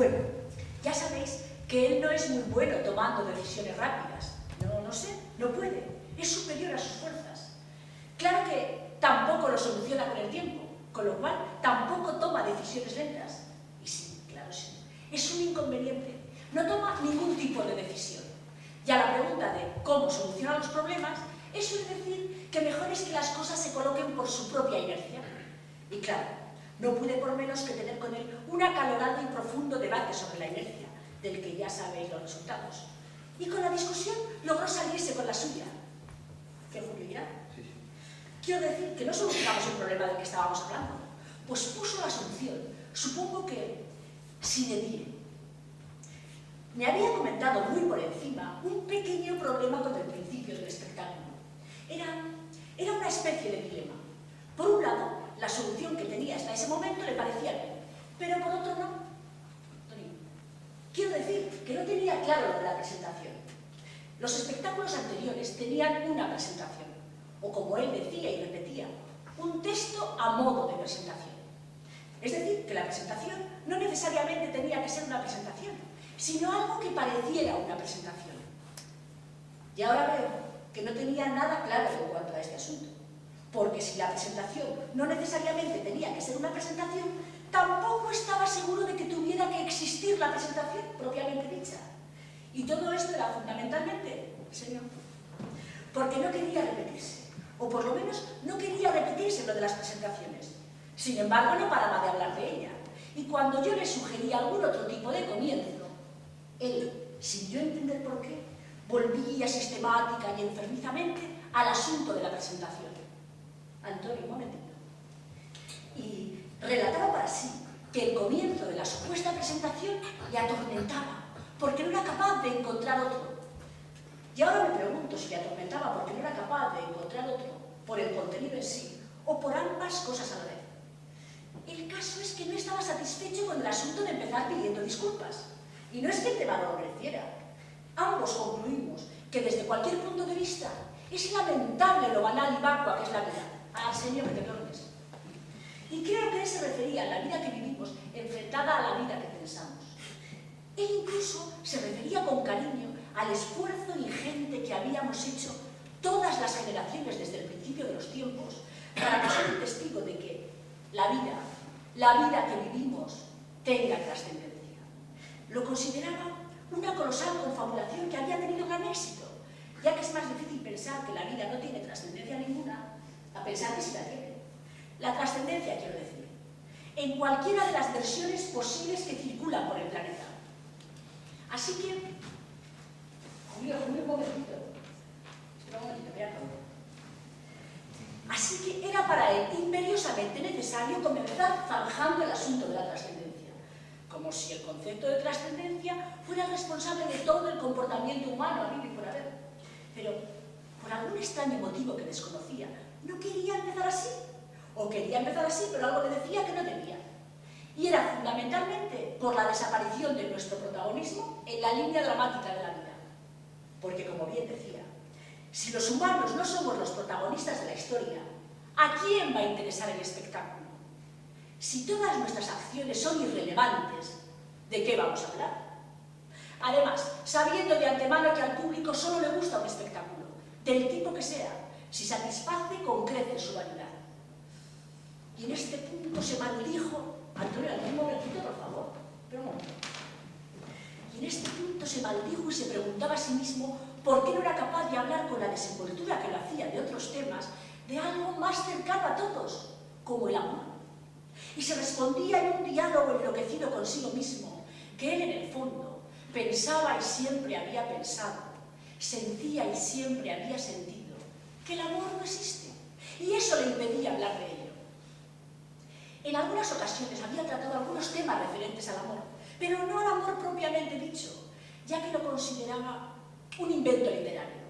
Bueno, ya sabéis que él no es muy bueno tomando decisiones rápidas. No sé, no puede. Es superior a sus fuerzas. Claro que tampoco lo soluciona con el tiempo, con lo cual tampoco toma decisiones lentas. Y sí, claro, sí. Es un inconveniente. No toma ningún tipo de decisión. Y a la pregunta de cómo soluciona los problemas, es decir que mejor es que las cosas se coloquen por su propia inercia. Y claro, no pude por menos que tener con él un acalorado y profundo debate sobre la inercia, del que ya sabéis los resultados. Y con la discusión logró salirse con la suya. ¿Qué, Julio, ya? Sí. Quiero decir que no solucionamos el problema del que estábamos hablando, pues puso la solución, supongo que sine die. Me había comentado muy por encima un pequeño problema con el principio del espectáculo. Era una especie de dilema. Por un lado, la solución que tenía hasta ese momento le parecía bien, pero por otro no. Quiero decir que no tenía claro lo de la presentación. Los espectáculos anteriores tenían una presentación, o como él decía y repetía, un texto a modo de presentación. Es decir, que la presentación no necesariamente tenía que ser una presentación, sino algo que pareciera una presentación. Y ahora veo que no tenía nada claro en cuanto a este asunto, porque si la presentación no necesariamente tenía que ser una presentación, tampoco estaba seguro de que tuviera que existir la presentación propiamente dicha. Y todo esto era fundamentalmente, señor, porque no quería repetirse, o por lo menos no quería repetirse lo de las presentaciones. Sin embargo, no paraba de hablar de ella, y cuando yo le sugería algún otro tipo de comienzo, él, sin yo entender por qué, volvía sistemática y enfermizamente al asunto de la presentación. Antonio, un momentito. Y relataba para sí que el comienzo de la supuesta presentación le atormentaba, porque no era capaz de encontrar otro. Y ahora me pregunto si le atormentaba porque no era capaz de encontrar otro, por el contenido en sí, o por ambas cosas a la vez. El caso es que no estaba satisfecho con el asunto de empezar pidiendo disculpas. Y no es que el tema no lo mereciera. Ambos concluimos que desde cualquier punto de vista es lamentable lo banal y vacua que es la vida. Al Señor que te perdones. Y creo que él se refería a la vida que vivimos enfrentada a la vida que pensamos. Él incluso se refería con cariño al esfuerzo ingente que habíamos hecho todas las generaciones desde el principio de los tiempos para ser el testigo de que la vida que vivimos tenga trascendencia. Lo consideraba una colosal confabulación que había tenido gran éxito, ya que es más difícil pensar que la vida no tiene trascendencia ninguna, a pensar que sí la tiene. La trascendencia, quiero decir, en cualquiera de las versiones posibles que circulan por el planeta. Así que, Julio, un momentito. Espera un momentito, me acabo. Así que era para él imperiosamente necesario comenzar zanjando el asunto de la trascendencia, como si el concepto de trascendencia fuera el responsable de todo el comportamiento humano habido y por haber. Pero, por algún extraño motivo que desconocía, no quería empezar así. O quería empezar así, pero algo le decía que no debía. Y era fundamentalmente por la desaparición de nuestro protagonismo en la línea dramática de la vida. Porque, como bien decía, si los humanos no somos los protagonistas de la historia, ¿a quién va a interesar el espectáculo? Si todas nuestras acciones son irrelevantes, ¿de qué vamos a hablar? Además, sabiendo de antemano que al público solo le gusta un espectáculo, del tipo que sea, si satisface con creces su vanidad. Y en este punto se maldijo, Antonio, al mismo momentito, por favor, pero un momento. Y en este punto se maldijo y se preguntaba a sí mismo por qué no era capaz de hablar con la desenvoltura que lo hacía de otros temas, de algo más cercano a todos, como el amor. Y se respondía en un diálogo enloquecido consigo mismo, que él en el fondo pensaba y siempre había pensado, sentía y siempre había sentido, que el amor no existe, y eso le impedía hablar de ello. En algunas ocasiones había tratado algunos temas referentes al amor, pero no al amor propiamente dicho, ya que lo consideraba un invento literario.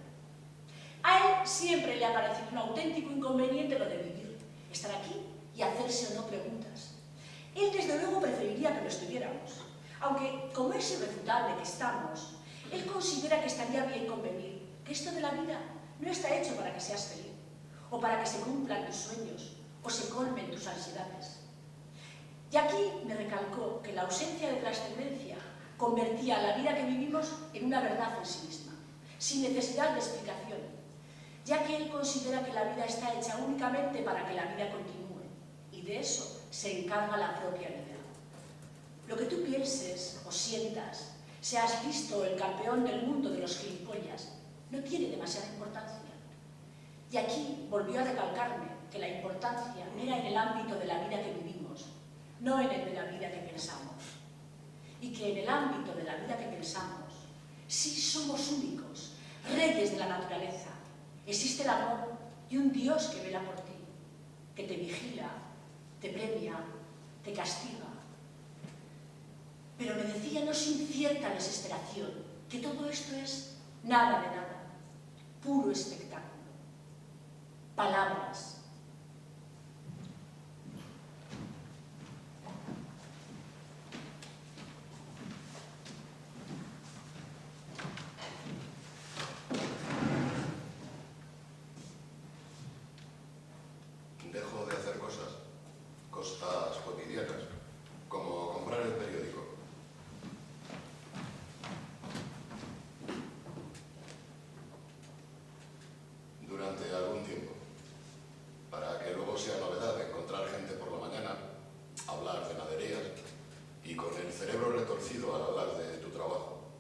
A él siempre le ha parecido un auténtico inconveniente lo de vivir, estar aquí y hacerse o no preguntas. Él desde luego preferiría que lo estuviéramos, aunque como es irrefutable que estamos, él considera que estaría bien convenir que esto de la vida no está hecho para que seas feliz, o para que se cumplan tus sueños, o se colmen tus ansiedades. Y aquí me recalcó que la ausencia de trascendencia convertía la vida que vivimos en una verdad en sí misma, sin necesidad de explicación, ya que él considera que la vida está hecha únicamente para que la vida continúe, y de eso se encarga la propia vida. Lo que tú pienses o sientas, seas listo o el campeón del mundo de los gilipollas, no tiene demasiada importancia. Y aquí volvió a recalcarme que la importancia era en el ámbito de la vida que vivimos, no en el de la vida que pensamos. Y que en el ámbito de la vida que pensamos, sí somos únicos, reyes de la naturaleza. Existe el amor y un Dios que vela por ti, que te vigila, te premia, te castiga. Pero me decía, no sin cierta desesperación, que todo esto es nada de nada, puro espectáculo. Palabras. Dejo de hacer cosas cotidianas, como comprar el periódico. Durante algún tiempo, para que luego sea novedad encontrar gente por la mañana, hablar de naderías y con el cerebro retorcido al hablar de tu trabajo.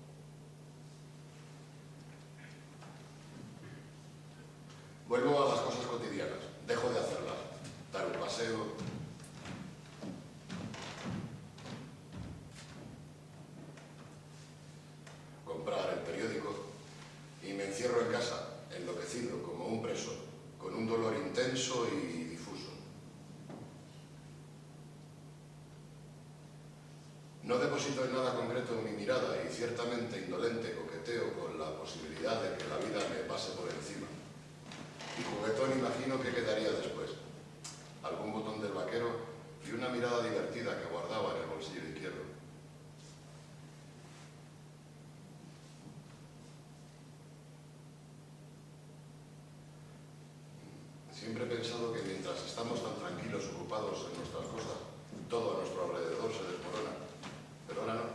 Vuelvo a las cosas cotidianas, dejo de hacerlas, dar un paseo, comprar el periódico y me encierro en casa, enloquecido como un preso, con un dolor intenso y difuso. No deposito en nada concreto mi mirada y ciertamente indolente coqueteo con la posibilidad de que la vida me pase por encima. Y juguetón imagino que quedaría después. Algún botón del vaquero y una mirada divertida que guardaba en el bolsillo izquierdo. Siempre he pensado que mientras estamos tan tranquilos, ocupados en nuestras cosas, todo a nuestro alrededor se desmorona. Pero ahora no.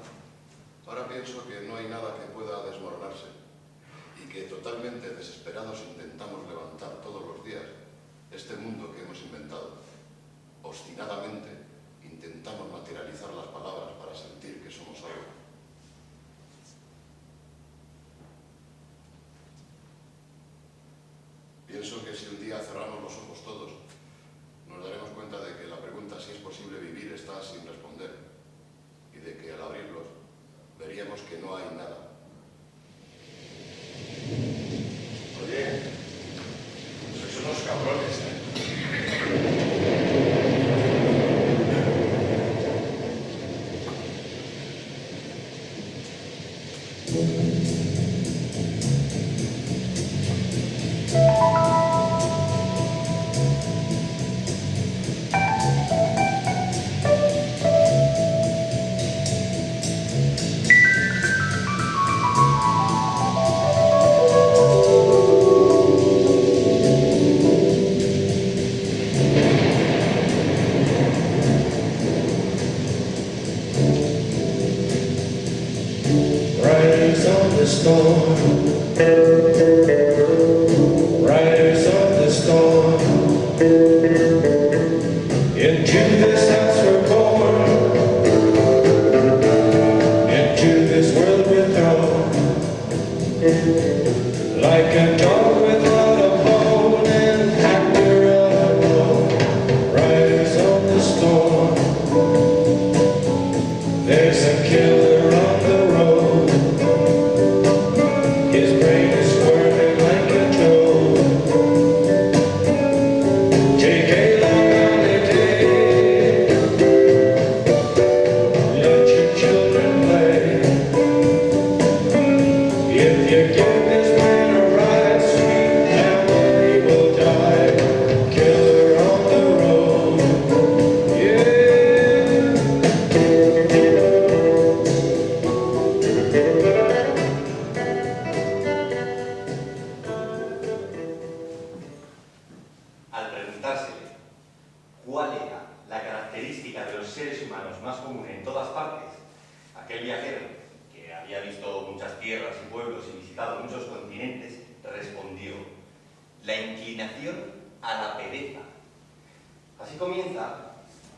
Ahora pienso que no hay nada que pueda desmoronarse y que totalmente desesperados intentamos levantar todos los días este mundo que hemos inventado. Obstinadamente intentamos materializar las palabras para sentir que somos algo. Pienso que si un día cerramos los ojos todos, nos daremos cuenta de que la pregunta si es posible vivir está sin responder y de que al abrirlos veríamos que no hay nada. Oye, sois unos cabrones, ¿eh? Riders on the storm, riders on the storm, into this house we're born, into this world we're thrown, like a dog without a bone and actor alone. Riders on the storm, there's a killer on the road. His brain is squirming like a toad. Take a long holiday. Let your children play. If you give this man a ride, sweet family will die. Killer on the road. Yeah. inclinación a la pereza. Así comienza,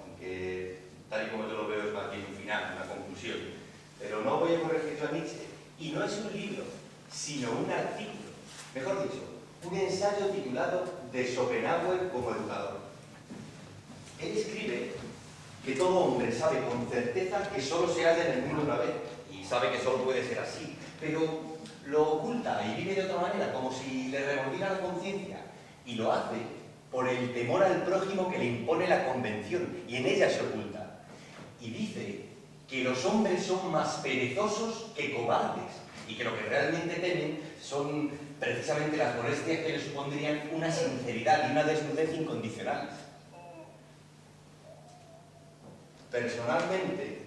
aunque tal y como yo lo veo es más bien un final, una conclusión, pero no voy a corregir a Nietzsche, y no es un libro, sino un artículo, mejor dicho, un ensayo titulado De Schopenhauer como educador. Él escribe que todo hombre sabe con certeza que solo se halla en el mundo una vez, y sabe que solo puede ser así, pero lo oculta y vive de otra manera, como si le revolviera la conciencia, y lo hace por el temor al prójimo que le impone la convención, y en ella se oculta. Y dice que los hombres son más perezosos que cobardes, y que lo que realmente temen son precisamente las molestias que les supondrían una sinceridad y una desnudez incondicionales. Personalmente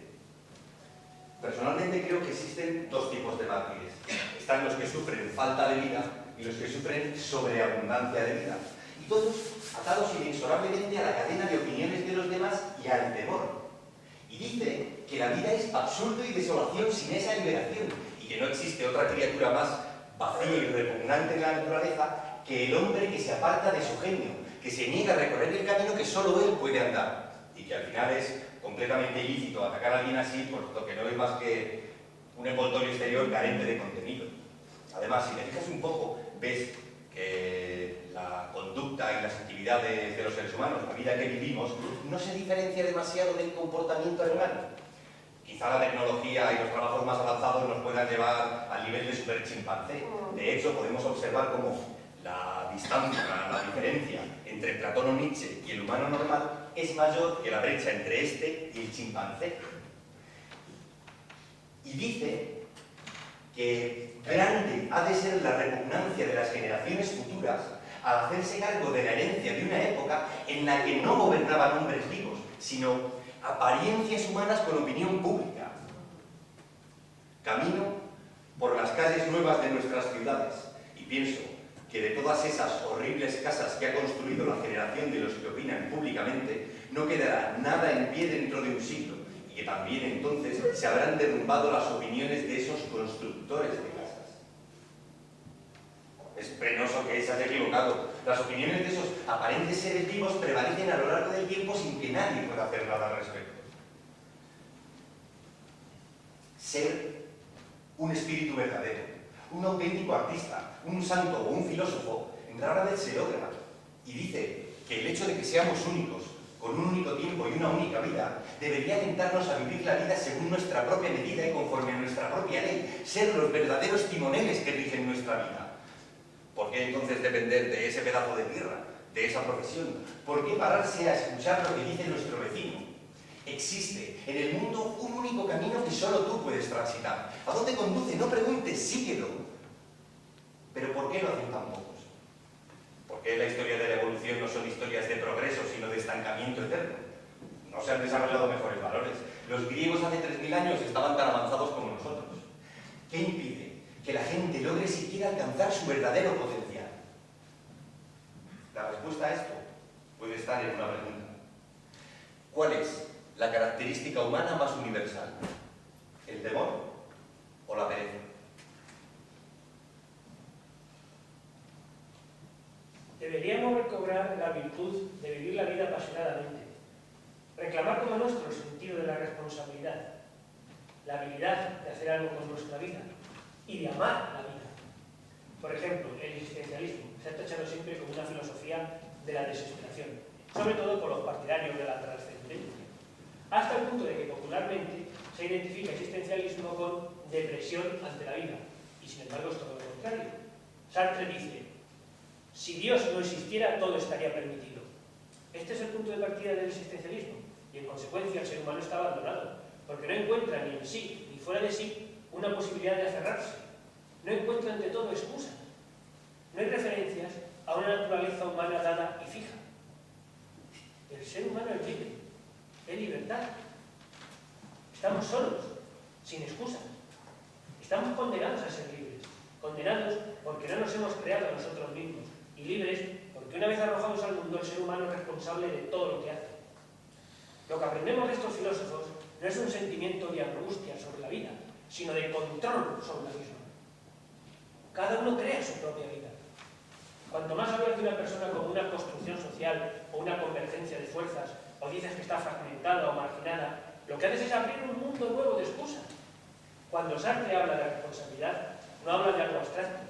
creo que existen dos tipos de mártires. Están los que sufren falta de vida y los que sufren sobreabundancia de vida. Y todos atados inexorablemente a la cadena de opiniones de los demás y al temor. Y dice que la vida es absurdo y desolación sin esa liberación, y que no existe otra criatura más vacía y repugnante en la naturaleza que el hombre que se aparta de su genio, que se niega a recorrer el camino que solo él puede andar, y que al final es completamente ilícito atacar a alguien así, puesto que no es más que un envoltorio exterior carente de contenido. Además, si te fijas un poco, ves que la conducta y las actividades de los seres humanos, la vida que vivimos, no se diferencia demasiado del comportamiento animal. Quizá la tecnología y los trabajos más avanzados nos puedan llevar al nivel de superchimpancé. De hecho, podemos observar cómo la distancia, la diferencia entre Platón o Nietzsche y el humano normal es mayor que la brecha entre este y el chimpancé. Y dice que grande ha de ser la repugnancia de las generaciones futuras al hacerse cargo de la herencia de una época en la que no gobernaban hombres vivos, sino apariencias humanas con opinión pública. Camino por las calles nuevas de nuestras ciudades y pienso que de todas esas horribles casas que ha construido la generación de los que opinan públicamente, no quedará nada en pie dentro de un siglo, y que también entonces se habrán derrumbado las opiniones de esos constructores de casas. Es penoso que se haya equivocado. Las opiniones de esos aparentes seres vivos prevalecen a lo largo del tiempo sin que nadie pueda hacer nada al respecto. Ser un espíritu verdadero, un auténtico artista, un santo o un filósofo, rara vez se logra. Y dice que el hecho de que seamos únicos, con un único tiempo y una única vida, debería alentarnos a vivir la vida según nuestra propia medida y conforme a nuestra propia ley, ser los verdaderos timoneles que rigen nuestra vida. ¿Por qué entonces depender de ese pedazo de tierra, de esa profesión? ¿Por qué pararse a escuchar lo que dice nuestro vecino? Existe en el mundo un único camino que solo tú puedes transitar. ¿A dónde conduce? No preguntes, síguelo. ¿Pero por qué lo hacen tan pocos? ¿Por qué la historia de la evolución no son historias de progreso, sino de estancamiento eterno? No se han desarrollado mejores valores. Los griegos hace 3000 años estaban tan avanzados como nosotros. ¿Qué impide que la gente logre siquiera alcanzar su verdadero potencial? La respuesta a esto puede estar en una pregunta. ¿Cuál es la característica humana más universal? ¿El temor o la pereza? Deberíamos recobrar la virtud de vivir la vida apasionadamente, reclamar como nuestro el sentido de la responsabilidad, la habilidad de hacer algo con nuestra vida y de amar la vida. Por ejemplo, el existencialismo se ha tachado siempre como una filosofía de la desesperación, sobre todo por los partidarios de la trascendencia, hasta el punto de que popularmente se identifica el existencialismo con depresión ante la vida, y sin embargo es todo lo contrario. Sartre dice: si Dios no existiera, todo estaría permitido. Este es el punto de partida del existencialismo, y en consecuencia el ser humano está abandonado, porque no encuentra ni en sí ni fuera de sí una posibilidad de aferrarse. No encuentra ante todo excusas. No hay referencias a una naturaleza humana dada y fija. El ser humano es libre, es libertad. Estamos solos, sin excusas. Estamos condenados a ser libres, condenados porque no nos hemos creado a nosotros mismos, y libres porque una vez arrojados al mundo el ser humano es responsable de todo lo que hace. Lo que aprendemos de estos filósofos no es un sentimiento de angustia sobre la vida, sino de control sobre la misma. Cada uno crea su propia vida. Cuanto más hablas de una persona como una construcción social o una convergencia de fuerzas, o dices que está fragmentada o marginada, lo que haces es abrir un mundo nuevo de excusas. Cuando Sartre habla de responsabilidad, no habla de algo abstracto,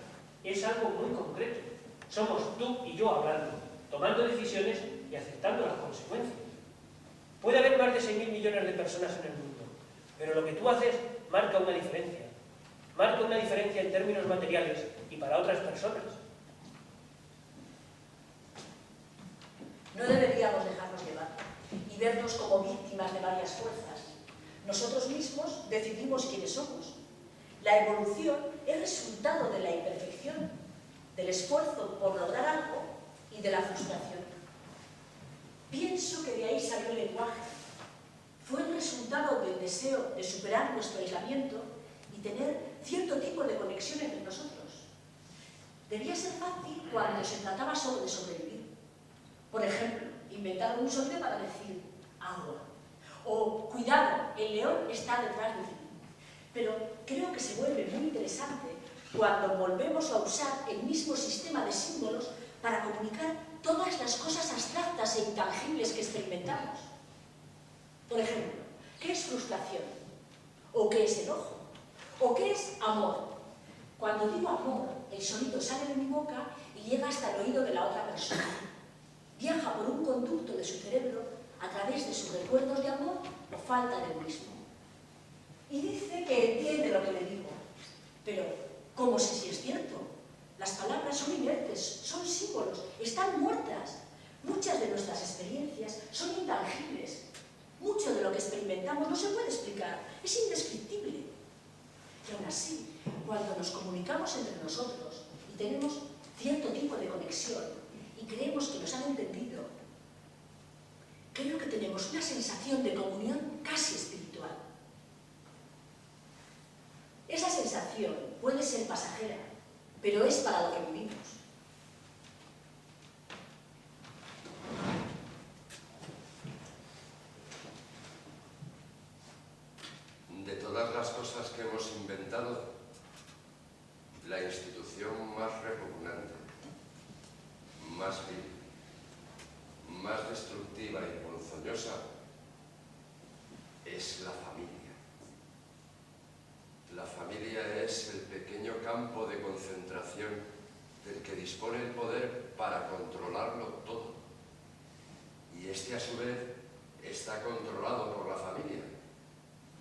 es algo muy concreto. Somos tú y yo hablando, tomando decisiones y aceptando las consecuencias. Puede haber más de 6.000 millones de personas en el mundo, pero lo que tú haces marca una diferencia. Marca una diferencia en términos materiales y para otras personas. No deberíamos dejarnos llevar y vernos como víctimas de varias fuerzas. Nosotros mismos decidimos quiénes somos. La evolución es resultado de la imperfección, del esfuerzo por lograr algo y de la frustración. Pienso que de ahí salió el lenguaje. Fue el resultado del deseo de superar nuestro aislamiento y tener cierto tipo de conexión entre nosotros. Debía ser fácil cuando se trataba solo de sobrevivir. Por ejemplo, inventar un sonido para decir agua. O, cuidado, el león está detrás de ti. Pero creo que se vuelve muy interesante cuando volvemos a usar el mismo sistema de símbolos para comunicar todas las cosas abstractas e intangibles que experimentamos. Por ejemplo, ¿qué es frustración? ¿O qué es enojo? ¿O qué es amor? Cuando digo amor, el sonido sale de mi boca y llega hasta el oído de la otra persona. Viaja por un conducto de su cerebro a través de sus recuerdos de amor o falta del mismo. Y dice que entiende lo que le digo. Pero, ¿cómo sé si es cierto? Las palabras son inertes, son símbolos, están muertas. Muchas de nuestras experiencias son intangibles. Mucho de lo que experimentamos no se puede explicar, es indescriptible. Y aún así, cuando nos comunicamos entre nosotros y tenemos cierto tipo de conexión y creemos que nos han entendido, creo que tenemos una sensación de comunión casi espiritual. Esa sensación puede ser pasajera, pero es para lo que vivimos. De todas las cosas que hemos inventado, la institución más repugnante, más vil, más destructiva y ponzoñosa es la familia. La familia es el pequeño campo de concentración del que dispone el poder para controlarlo todo. Y este, a su vez, está controlado por la familia,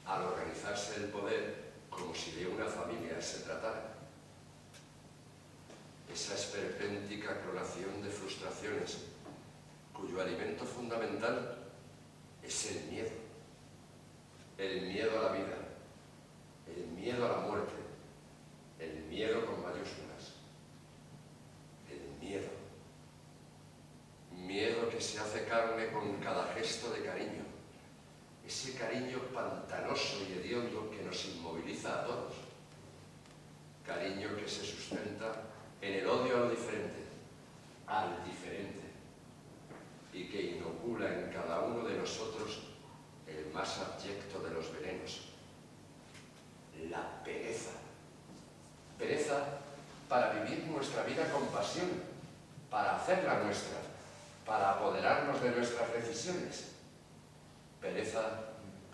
al organizarse el poder como si de una familia se tratara. Esa esperpéntica clonación de frustraciones, cuyo alimento fundamental es el miedo. El miedo a la vida, el miedo a la muerte, el miedo con mayúsculas. El miedo. Miedo que se hace carne con cada gesto de cariño. Ese cariño pantanoso y hediondo que nos inmoviliza a todos. Cariño que se sustenta en el odio a lo diferente, al diferente, y que inocula en cada uno de nosotros el más abyecto de los venenos, la pereza. Pereza para vivir nuestra vida con pasión, para hacerla nuestra, para apoderarnos de nuestras decisiones. Pereza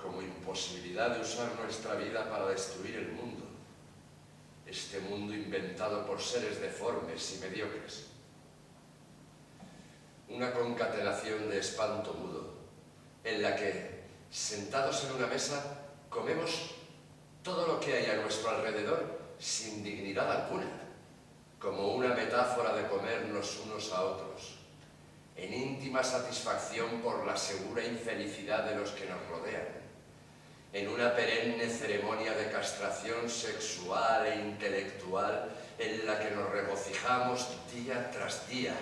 como imposibilidad de usar nuestra vida para destruir el mundo. Este mundo inventado por seres deformes y mediocres. Una concatenación de espanto mudo, en la que, sentados en una mesa, comemos todo lo que hay a nuestro alrededor sin dignidad alguna, como una metáfora de comernos unos a otros, en íntima satisfacción por la segura infelicidad de los que nos rodean, en una perenne ceremonia de castración sexual e intelectual en la que nos regocijamos día tras día,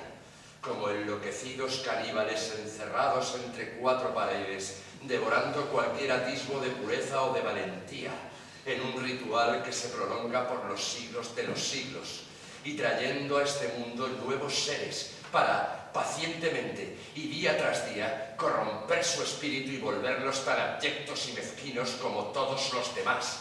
como enloquecidos caníbales encerrados entre cuatro paredes, devorando cualquier atisbo de pureza o de valentía, en un ritual que se prolonga por los siglos de los siglos, y trayendo a este mundo nuevos seres para, pacientemente y día tras día, corromper su espíritu y volverlos tan abyectos y mezquinos como todos los demás,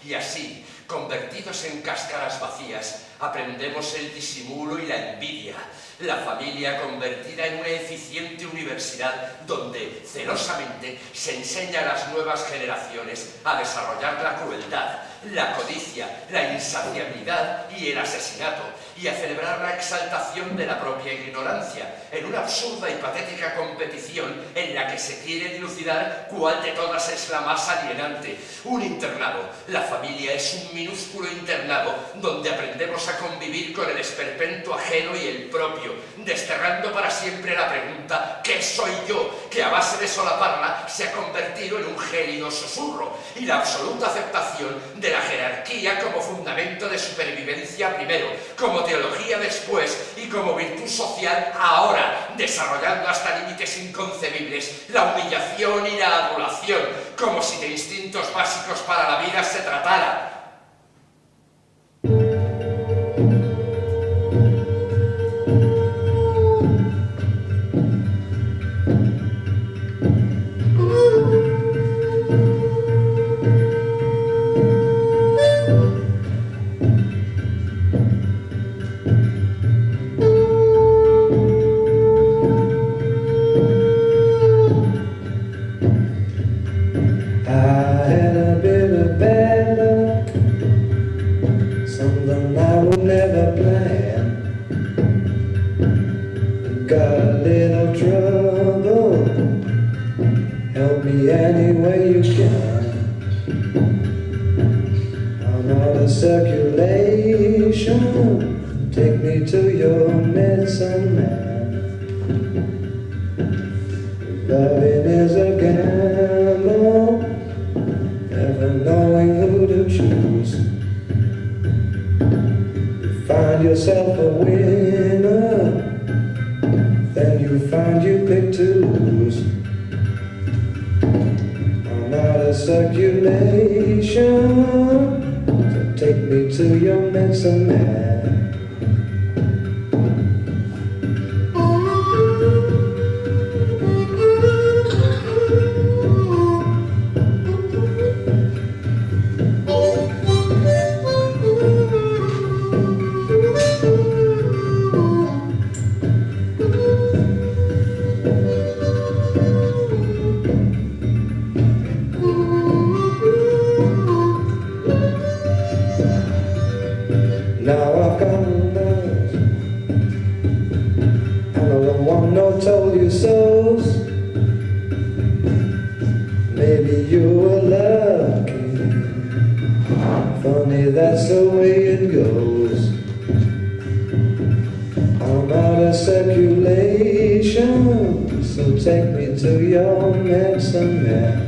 Y así, convertidos en cáscaras vacías, aprendemos el disimulo y la envidia. La familia convertida en una eficiente universidad donde, celosamente, se enseña a las nuevas generaciones a desarrollar la crueldad, la codicia, la insaciabilidad y el asesinato, y a celebrar la exaltación de la propia ignorancia, en una absurda y patética competición en la que se quiere dilucidar cuál de todas es la más alienante. Un internado. La familia es un minúsculo internado donde aprendemos a convivir con el esperpento ajeno y el propio, desterrando para siempre la pregunta ¿qué soy yo?, que a base de solaparla se ha convertido en un gélido susurro, y la absoluta aceptación de la jerarquía como fundamento de supervivencia primero, como teología después y como virtud social ahora, desarrollando hasta límites inconcebibles la humillación y la adulación, como si de instintos básicos para la vida se tratara. Take me to your medicine man. Loving is a gamble, never knowing who to choose. You find yourself a winner, then you find you pick to lose. I'm out of circulation, so take me to your medicine man. That's the way it goes. I'm out of circulation, so take me to your medicine man.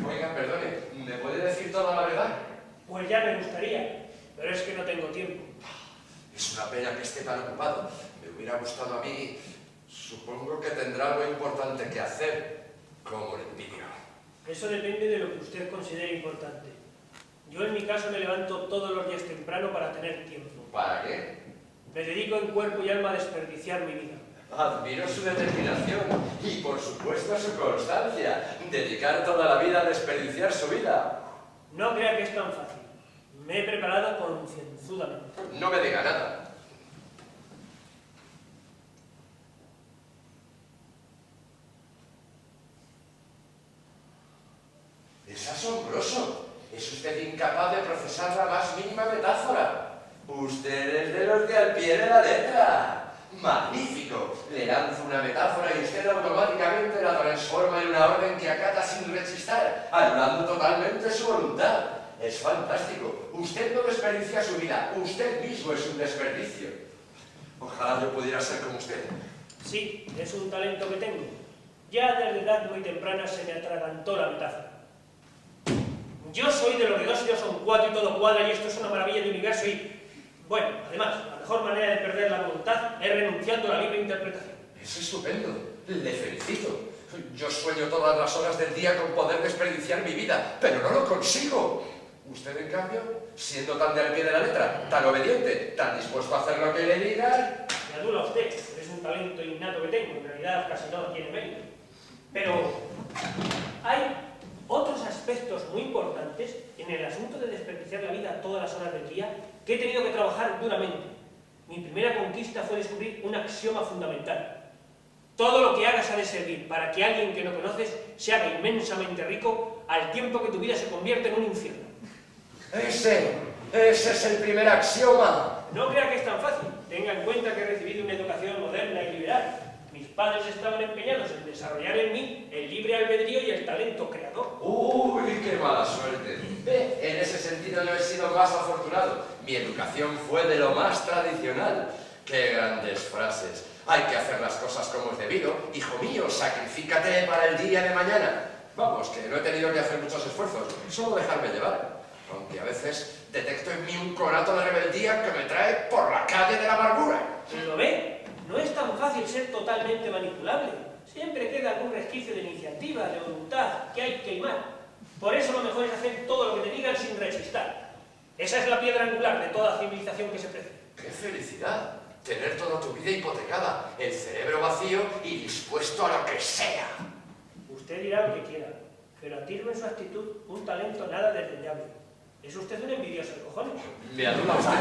Oiga, perdone, ¿me puede decir toda la verdad? Pues ya me gustaría, pero es que no tengo tiempo. Es una pena que esté tan ocupado. Me hubiera gustado a mí. Supongo que tendrá algo importante que hacer, como le envidio. Eso depende de lo que usted considere importante. Yo en mi caso me levanto todos los días temprano para tener tiempo. ¿Para qué? Me dedico en cuerpo y alma a desperdiciar mi vida. Admiro su determinación y, por supuesto, su constancia. Dedicar toda la vida a desperdiciar su vida. No crea que es tan fácil. Me he preparado concienzudamente. No me diga nada. Es asombroso. Es usted incapaz de procesar la más mínima metáfora. Usted es de los de al pie de la letra. ¡Magnífico! Le lanzo una metáfora y usted automáticamente la transforma en una orden que acata sin rechistar, anulando totalmente su voluntad. Es fantástico. Usted no desperdicia su vida. Usted mismo es un desperdicio. Ojalá yo pudiera ser como usted. Sí, es un talento que tengo. Ya desde edad muy temprana se me atragantó la metáfora. Yo soy de los de 2 y 2 son 4 y todo cuadra y esto es una maravilla de universo y... Bueno, además, la mejor manera de perder la voluntad es renunciando a la libre interpretación. Es estupendo. Le felicito. Yo sueño todas las horas del día con poder desperdiciar mi vida, pero no lo consigo. Usted, en cambio, siendo tan de al pie de la letra, tan obediente, tan dispuesto a hacer lo que le digan... Me adula usted, es un talento innato que tengo, en realidad casi no tiene mérito. Pero hay otros aspectos muy importantes en el asunto de desperdiciar la vida a todas las horas del día que he tenido que trabajar duramente. Mi primera conquista fue descubrir un axioma fundamental. Todo lo que hagas ha de servir para que alguien que no conoces se haga inmensamente rico al tiempo que tu vida se convierte en un infierno. Ese es el primer axioma. No crea que es tan fácil. Tenga en cuenta que he recibido una educación moderna y liberal. Mis padres estaban empeñados en desarrollar en mí el libre albedrío y el talento creador. ¡Uy, qué mala suerte! En ese sentido no he sido más afortunado. Mi educación fue de lo más tradicional. ¡Qué grandes frases! Hay que hacer las cosas como es debido. Hijo mío, sacrifícate para el día de mañana. Vamos, que no he tenido que hacer muchos esfuerzos, solo dejarme llevar. Aunque a veces detecto en mí un conato de rebeldía que me trae por la calle de la amargura. ¿Lo ve? No es tan fácil ser totalmente manipulable. Siempre queda algún resquicio de iniciativa, de voluntad, que hay que queimar. Por eso lo mejor es hacer todo lo que te digan sin rechistar. Esa es la piedra angular de toda civilización que se precie. ¡Qué felicidad! Tener toda tu vida hipotecada, el cerebro vacío y dispuesto a lo que sea. Usted dirá lo que quiera, pero admiro en su actitud un talento nada desdeñable. Es usted un envidioso de cojones. Me adula usted.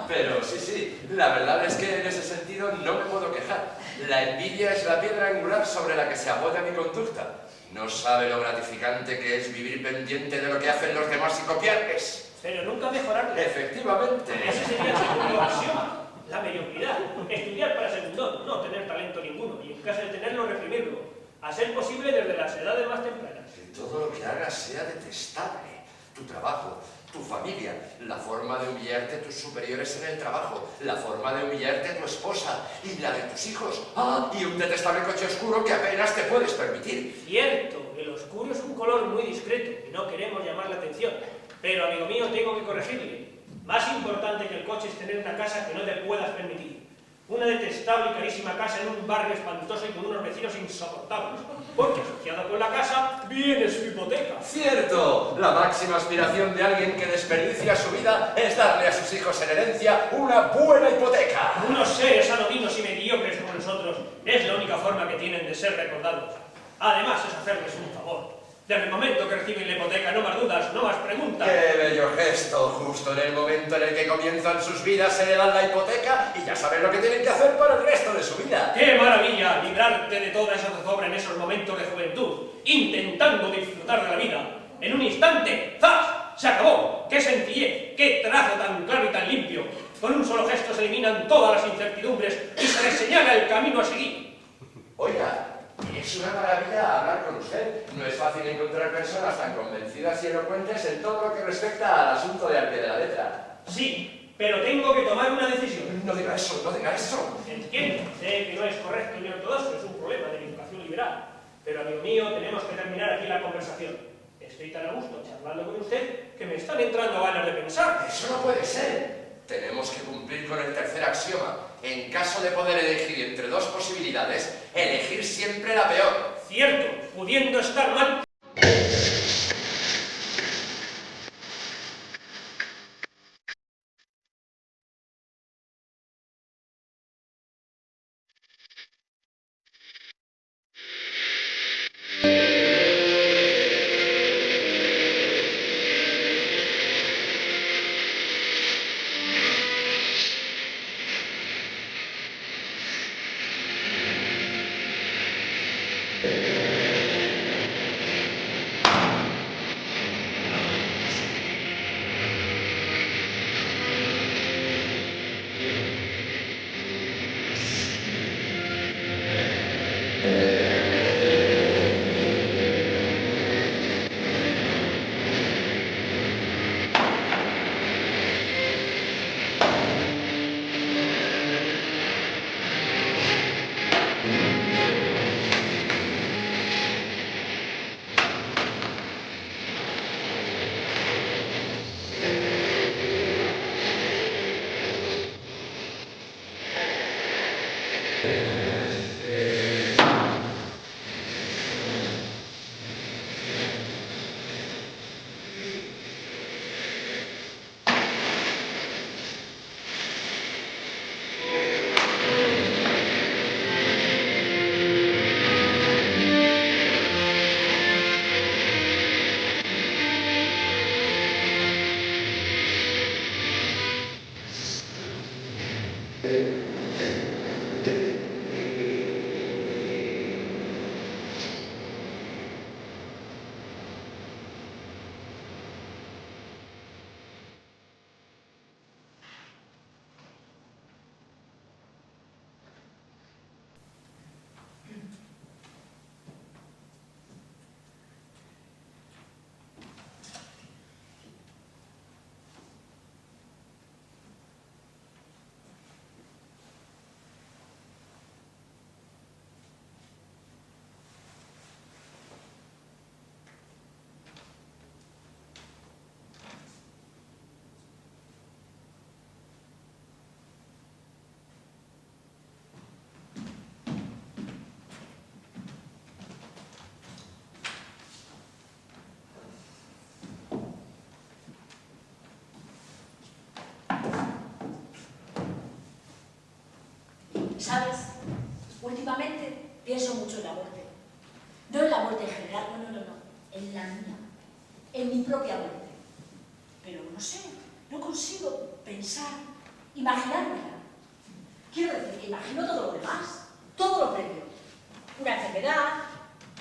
Pero sí, la verdad es que en ese sentido no me puedo quejar. La envidia es la piedra angular sobre la que se apoya mi conducta. No sabe lo gratificante que es vivir pendiente de lo que hacen los demás y copiarles. Pero nunca mejorarlo. Efectivamente. Ese sería el segundo axioma. La mediocridad. Estudiar para segundón, no tener talento ninguno. Y en caso de tenerlo, reprimirlo. A ser posible desde las edades más tempranas. Que todo lo que hagas sea detestable. Tu trabajo, tu familia, la forma de humillarte a tus superiores en el trabajo, la forma de humillarte a tu esposa y la de tus hijos. ¡Ah! Y un detestable coche oscuro que apenas te puedes permitir. Cierto, el oscuro es un color muy discreto y no queremos llamar la atención. Pero, amigo mío, tengo que corregirle. Más importante que el coche es tener una casa que no te puedas permitir. Una detestable y carísima casa en un barrio espantoso y con unos vecinos insoportables. Porque asociada con la casa viene su hipoteca. ¡Cierto! La máxima aspiración de alguien que desperdicia su vida es darle a sus hijos en herencia una buena hipoteca. Unos seres anodinos y mediocres como nosotros es la única forma que tienen de ser recordados. Además es hacerles un favor. Desde el momento que reciben la hipoteca, no más dudas, no más preguntas. ¡Qué bello gesto! Justo en el momento en el que comienzan sus vidas se le dan la hipoteca y ya saben lo que tienen que hacer para el resto de su vida. ¡Qué maravilla! Librarte de toda esa zozobra en esos momentos de juventud, intentando disfrutar de la vida. En un instante, ¡zas! ¡Se acabó! ¡Qué sencillez! ¡Qué trazo tan claro y tan limpio! Con un solo gesto se eliminan todas las incertidumbres y se les señala el camino a seguir. Oiga, es una maravilla hablar con usted. No es fácil encontrar personas tan convencidas y elocuentes en todo lo que respecta al asunto de al pie de la letra. Sí, pero tengo que tomar una decisión. No diga eso, no diga eso. Entiendo, sé que no es correcto ni ortodoxo, es un problema de la educación liberal. Pero, amigo mío, tenemos que terminar aquí la conversación. Estoy tan a gusto charlando con usted que me están entrando ganas de pensar. Eso no puede ser. Tenemos que cumplir con el tercer axioma. En caso de poder elegir entre dos posibilidades, elegir siempre la peor. Cierto, pudiendo estar mal. ¿Sabes? Últimamente pienso mucho en la muerte. No en la muerte en general, no. En la mía. En mi propia muerte. Pero no sé, no consigo pensar, imaginármela. Quiero decir que imagino todo lo demás, todo lo previo. Una enfermedad,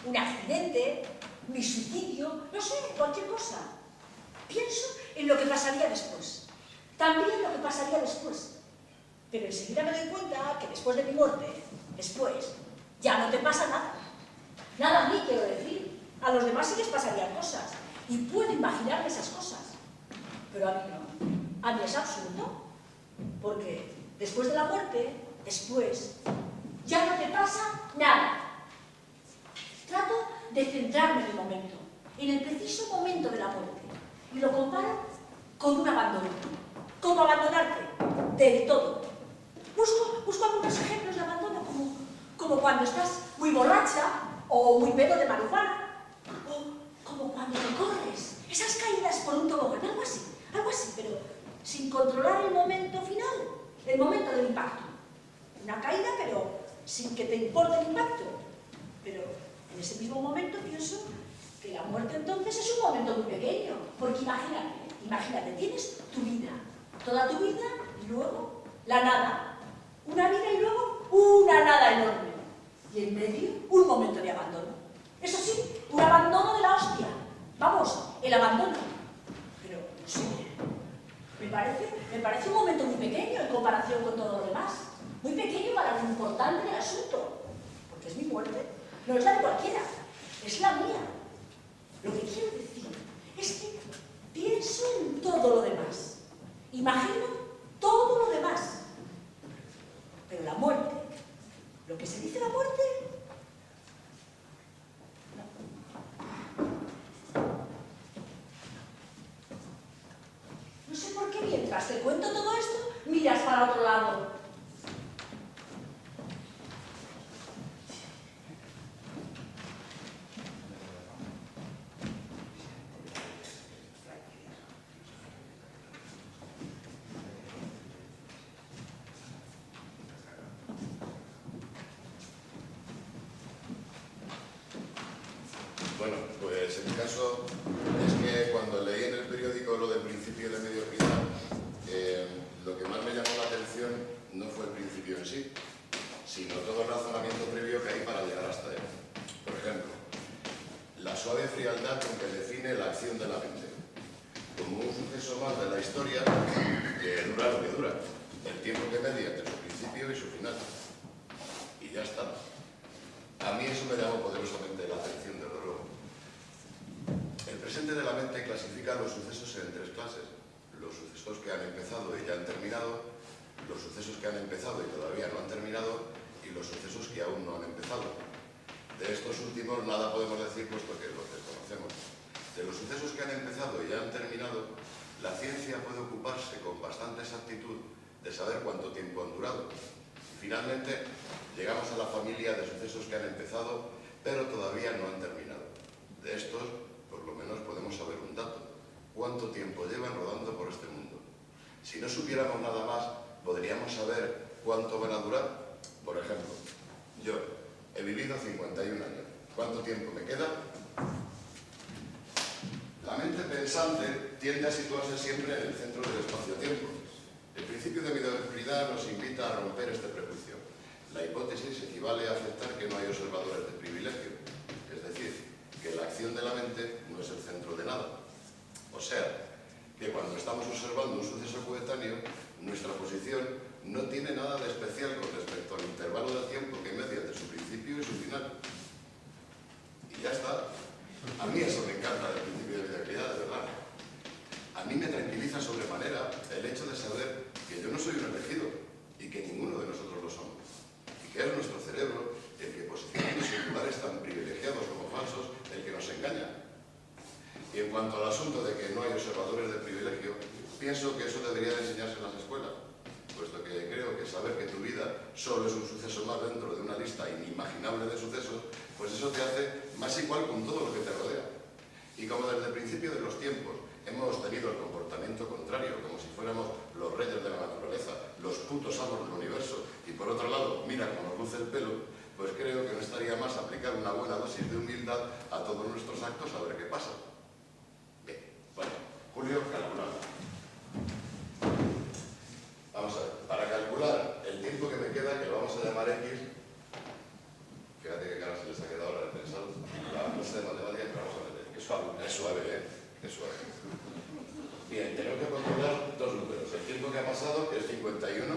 un accidente, mi suicidio, no sé, cualquier cosa. Pienso en lo que pasaría después. También lo que pasaría después. Pero enseguida me doy cuenta que después de mi muerte, después, ya no te pasa nada. Nada a mí, quiero decir. A los demás sí les pasarían cosas. Y puedo imaginarme esas cosas. Pero a mí no. A mí es absurdo. Porque después de la muerte, después, ya no te pasa nada. Trato de centrarme en el momento, en el preciso momento de la muerte. Y lo comparo con un abandono. Como abandonarte del todo. Busco algunos ejemplos de abandono, como cuando estás muy borracha o muy pedo de marihuana. O como cuando te corres. Esas caídas por un tobogán, algo así, pero sin controlar el momento final, el momento del impacto. Una caída, pero sin que te importe el impacto. Pero en ese mismo momento pienso que la muerte entonces es un momento muy pequeño. Porque imagínate, tienes tu vida, toda tu vida, y luego la nada. Una vida y luego una nada enorme. Y en medio, un momento de abandono. Eso sí, un abandono de la hostia. Vamos, el abandono. Pero, no sé, me parece un momento muy pequeño en comparación con todo lo demás. Muy pequeño para lo importante del asunto. Porque es mi muerte. No es la de cualquiera. Es la mía. Lo que quiero decir es que pienso en todo lo demás. Imagino todo lo demás. Pero la muerte, lo que se dice la muerte, no sé por qué mientras te cuento todo esto, miras para otro lado. Bueno, pues en mi caso es que cuando leí en el periódico lo del principio de mediocridad, lo que más me llamó la atención no fue el principio en sí, sino todo el razonamiento previo que hay para llegar hasta él. Por ejemplo, la suave frialdad con que define la acción de la mente, como un suceso más de la historia que dura lo que dura, el tiempo que media entre su principio y su final. Y ya está. A mí eso me llamó poderosamente la atención, desde luego. El presente de la mente clasifica los sucesos en tres clases. Los sucesos que han empezado y ya han terminado, los sucesos que han empezado y todavía no han terminado, y los sucesos que aún no han empezado. De estos últimos nada podemos decir puesto que los desconocemos. De los sucesos que han empezado y ya han terminado, la ciencia puede ocuparse con bastante exactitud de saber cuánto tiempo han durado. Finalmente, llegamos a la familia de sucesos que han empezado, pero todavía no han terminado. De estos, por lo menos podemos saber un dato. ¿Cuánto tiempo llevan rodando por este mundo? Si no supiéramos nada más, ¿podríamos saber cuánto van a durar? Por ejemplo, yo he vivido 51 años. ¿Cuánto tiempo me queda? La mente pensante tiende a situarse siempre en el centro del espacio-tiempo. El principio de mediocridad nos invita a romper este prejuicio. La hipótesis equivale a aceptar que no hay observadores de privilegio, es decir, que la acción de la mente no es el centro de nada. O sea, que cuando estamos observando un suceso coetáneo, nuestra posición no tiene nada de especial con respecto al intervalo de tiempo que media entre su principio y su final. Y ya está. A mí eso me encanta del principio de mediocridad, de verdad. A mí me tranquiliza sobremanera el hecho de saber que yo no soy un elegido y que ninguno de nosotros lo somos. Y que es nuestro cerebro el que posiciona los singulares tan privilegiados como falsos el que nos engaña. Y en cuanto al asunto de que no hay observadores de privilegio, pienso que eso debería de enseñarse en las escuelas, puesto que creo que saber que tu vida solo es un suceso más dentro de una lista inimaginable de sucesos, pues eso te hace más igual con todo lo que te rodea. Y como desde el principio de los tiempos hemos tenido el comportamiento contrario, como si fuéramos los reyes de la naturaleza, los putos amos del universo, y por otro lado, mira cómo nos luce el pelo, pues creo que no estaría más aplicar una buena dosis de humildad a todos nuestros actos a ver qué pasa. Bien, bueno, Julio, calculamos. Vamos a ver, para calcular el tiempo que me queda, que lo vamos a llamar X, fíjate que cara se les ha quedado ahora el pensado, la clase de matemáticas que vamos a meter. Es suave, ¿eh? Es suave. Bien, tenemos que controlar dos números, el tiempo que ha pasado, que es 51,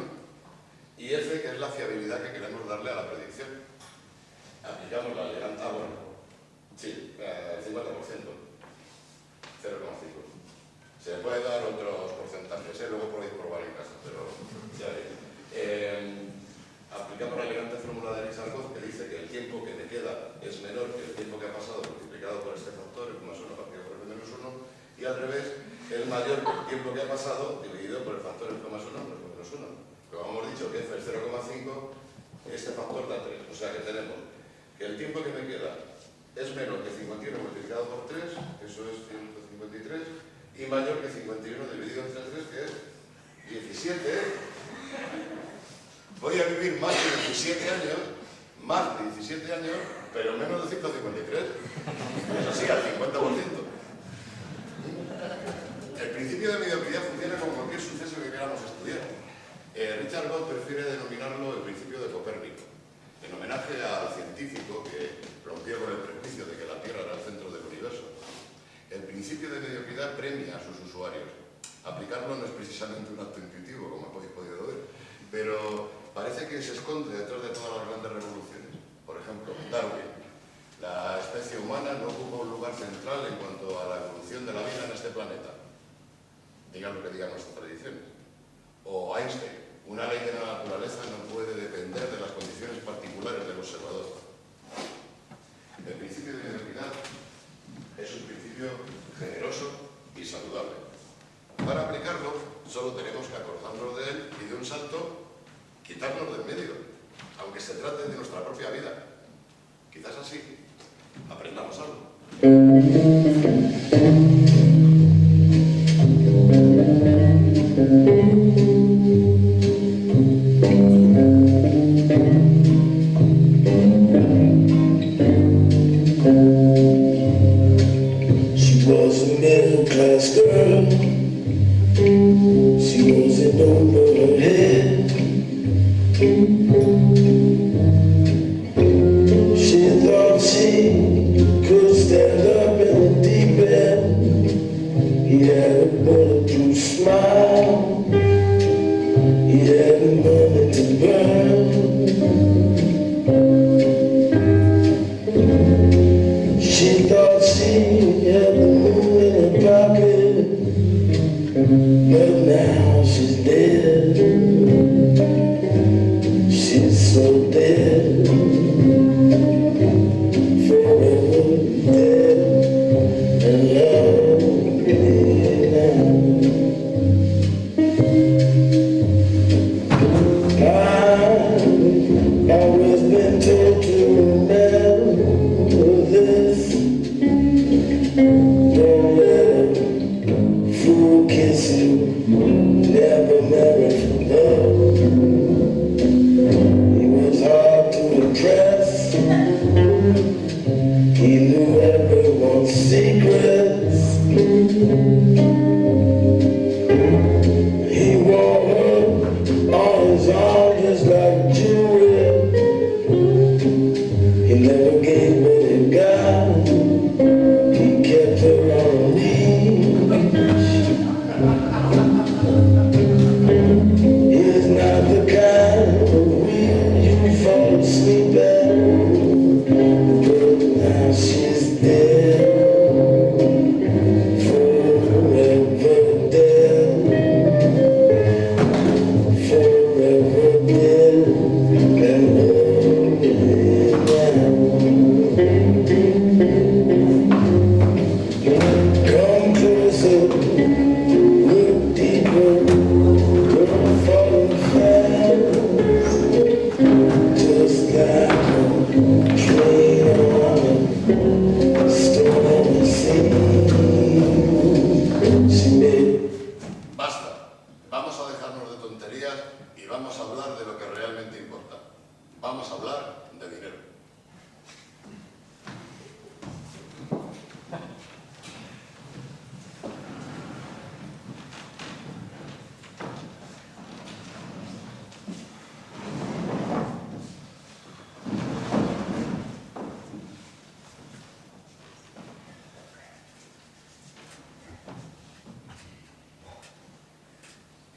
y F, que es la fiabilidad que queremos darle a la predicción. Aplicamos la elegante, bueno, sí, el 50%, 0,5. Se le puede dar otros porcentajes, luego podéis probar en casa, pero ya veis. Aplicamos la elegante fórmula de Aristarchus, que dice que el tiempo que me queda es menor que el tiempo que ha pasado multiplicado por este factor, el más 1 partido por el menos 1, y al revés, es mayor que el tiempo que ha pasado dividido por el factor el más 1, el menos 1. Como hemos dicho que F es 0,5, este factor da 3. O sea que tenemos que el tiempo que me queda es menor que 51 multiplicado por 3, eso es 153, y mayor que 51 dividido entre 3, que es 17. Voy a vivir más de 17 años, pero menos de 153. Eso sí, al 50%. El principio de mediocridad funciona con cualquier suceso que queramos estudiar. Richard Gott prefiere denominarlo el principio de Copérnico, en homenaje al científico que rompió con el prejuicio de que la Tierra era el centro del universo. El principio de mediocridad premia a sus usuarios. Aplicarlo no es precisamente un acto intuitivo, como habéis podido ver, pero parece que se esconde detrás de todas las grandes revoluciones. Por ejemplo, Darwin. La especie humana no ocupa un lugar central en cuanto a la evolución de la vida en este planeta. Digan lo que digan nuestras tradiciones. O Einstein. Una ley de la naturaleza no puede depender de las condiciones particulares del observador. El principio de mediocridad es un principio generoso y saludable. Para aplicarlo, solo tenemos que acordarnos de él y de un salto quitarnos del medio, aunque se trate de nuestra propia vida. Quizás así aprendamos algo. She was a middle-class girl. She wasn't over her head. She thought she could stand up in the deep end. He had a bulletproof smile. He had money to burn. She thought she had the moon in her pocket, but now she's dead. She's so dead, forever dead, and love me now. I've always been told to remember this.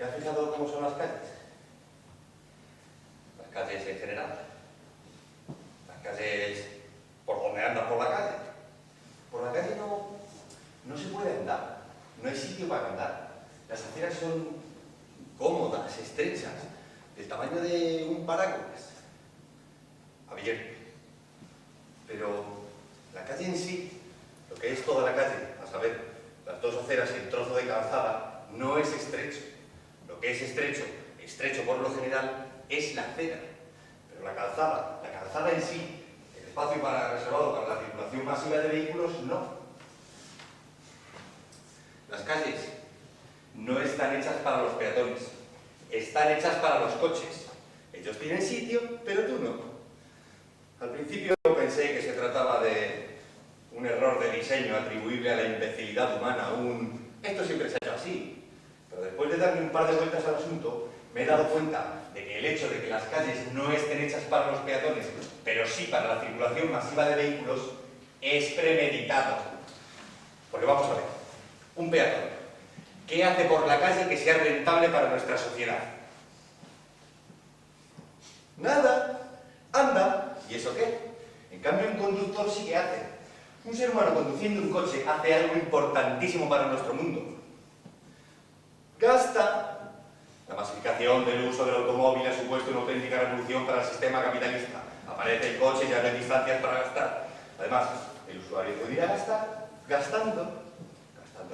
¿Te has fijado cómo son las calles? Las calles en general. Las calles por donde andas por la calle. Por la calle no se puede andar. No hay sitio para andar. Las aceras son cómodas, estrechas, del tamaño de un paraguas. Abierto. Pero la calle en sí, lo que es toda la calle, a saber, las dos aceras y el trozo de calzada, no es estrecho. Lo que es estrecho, estrecho por lo general, es la acera. Pero la calzada en sí, el espacio reservado para la circulación masiva de vehículos, no. Las calles no están hechas para los peatones, están hechas para los coches. Ellos tienen sitio, pero tú no. Al principio pensé que se trataba de un error de diseño atribuible a la imbecilidad humana, esto siempre se ha hecho así. Pero después de darle un par de vueltas al asunto, me he dado cuenta de que el hecho de que las calles no estén hechas para los peatones, pero sí para la circulación masiva de vehículos, es premeditado. Porque vamos a ver, un peatón, ¿qué hace por la calle que sea rentable para nuestra sociedad? Nada, anda, ¿y eso qué? En cambio, un conductor sí que hace. Un ser humano conduciendo un coche hace algo importantísimo para nuestro mundo. Gasta. La masificación del uso del automóvil ha supuesto una auténtica revolución para el sistema capitalista. Aparece el coche y ya no hay distancias para gastar. Además, el usuario podría gastar gastando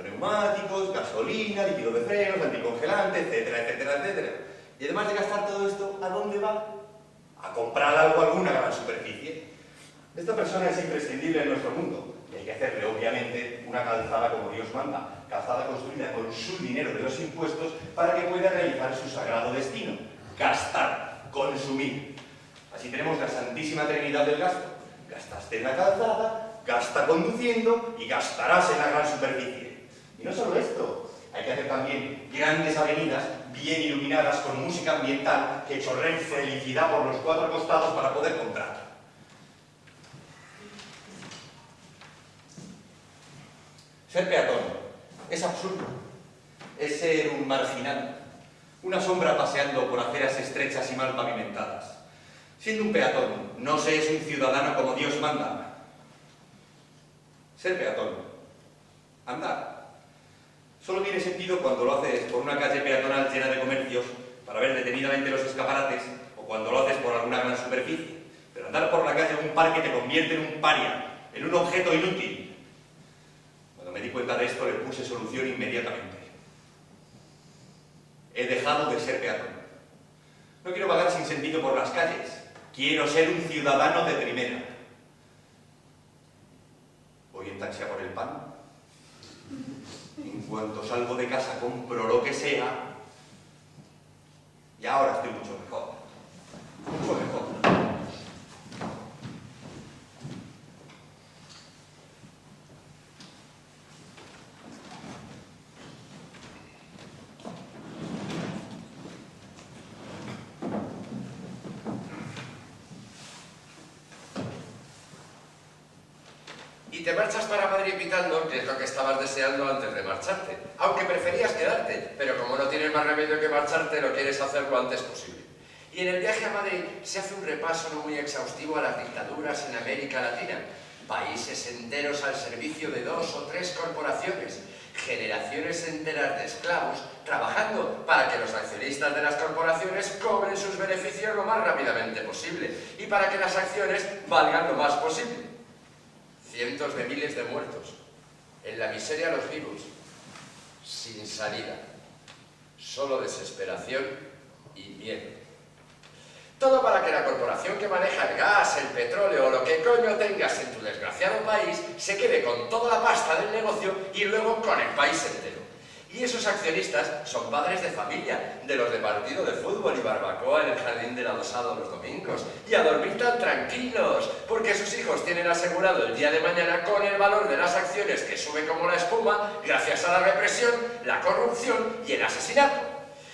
neumáticos, gasolina, líquido de frenos, anticongelante, etcétera, etcétera, etcétera. Y además de gastar todo esto, ¿a dónde va? A comprar algo a alguna gran superficie. Esta persona es imprescindible en nuestro mundo y hay que hacerle, obviamente, una calzada como Dios manda, calzada construida con su dinero de los impuestos para que pueda realizar su sagrado destino: gastar, consumir. Así tenemos la santísima trinidad del gasto. Gastaste en la calzada, gasta conduciendo y gastarás en la gran superficie. Y no solo esto, hay que hacer también grandes avenidas bien iluminadas con música ambiental que chorren felicidad por los cuatro costados para poder comprar. Ser peatón es absurdo. Es ser un marginal, una sombra paseando por aceras estrechas y mal pavimentadas. Siendo un peatón, no se es un ciudadano como Dios manda. Ser peatón, andar, solo tiene sentido cuando lo haces por una calle peatonal llena de comercios para ver detenidamente los escaparates o cuando lo haces por alguna gran superficie. Pero andar por la calle o un parque te convierte en un paria, en un objeto inútil. Cuando me di cuenta de esto, le puse solución inmediatamente. He dejado de ser peatón. No quiero vagar sin sentido por las calles. Quiero ser un ciudadano de primera. Voy en taxi a por el pan. En cuanto salgo de casa compro lo que sea. Y ahora estoy mucho mejor. Mucho mejor. Y te marchas para Madrid pitando, que es lo que estabas deseando antes de marcharte. Aunque preferías quedarte, pero como no tienes más remedio que marcharte, lo quieres hacer lo antes posible. Y en el viaje a Madrid se hace un repaso no muy exhaustivo a las dictaduras en América Latina. Países enteros al servicio de 2 o 3 corporaciones. Generaciones enteras de esclavos trabajando para que los accionistas de las corporaciones cobren sus beneficios lo más rápidamente posible y para que las acciones valgan lo más posible. Cientos de miles de muertos, en la miseria los vivos, sin salida, solo desesperación y miedo. Todo para que la corporación que maneja el gas, el petróleo o lo que coño tengas en tu desgraciado país se quede con toda la pasta del negocio y luego con el país entero. Y esos accionistas son padres de familia, de los de partido de fútbol y barbacoa en el jardín del adosado los domingos. Y a dormir tan tranquilos, porque sus hijos tienen asegurado el día de mañana con el valor de las acciones que sube como la espuma gracias a la represión, la corrupción y el asesinato.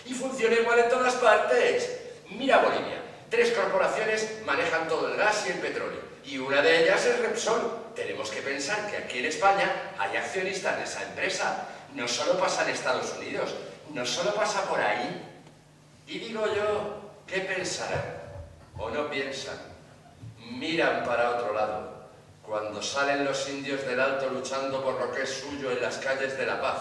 Y funciona igual en todas partes. Mira Bolivia, 3 corporaciones manejan todo el gas y el petróleo. Y una de ellas es Repsol. Tenemos que pensar que aquí en España hay accionistas de esa empresa. No solo pasa en Estados Unidos. no solo pasa por ahí. Y digo yo, ¿qué pensarán? ¿O no piensan? Miran para otro lado, cuando salen los indios del Alto luchando por lo que es suyo en las calles de La Paz,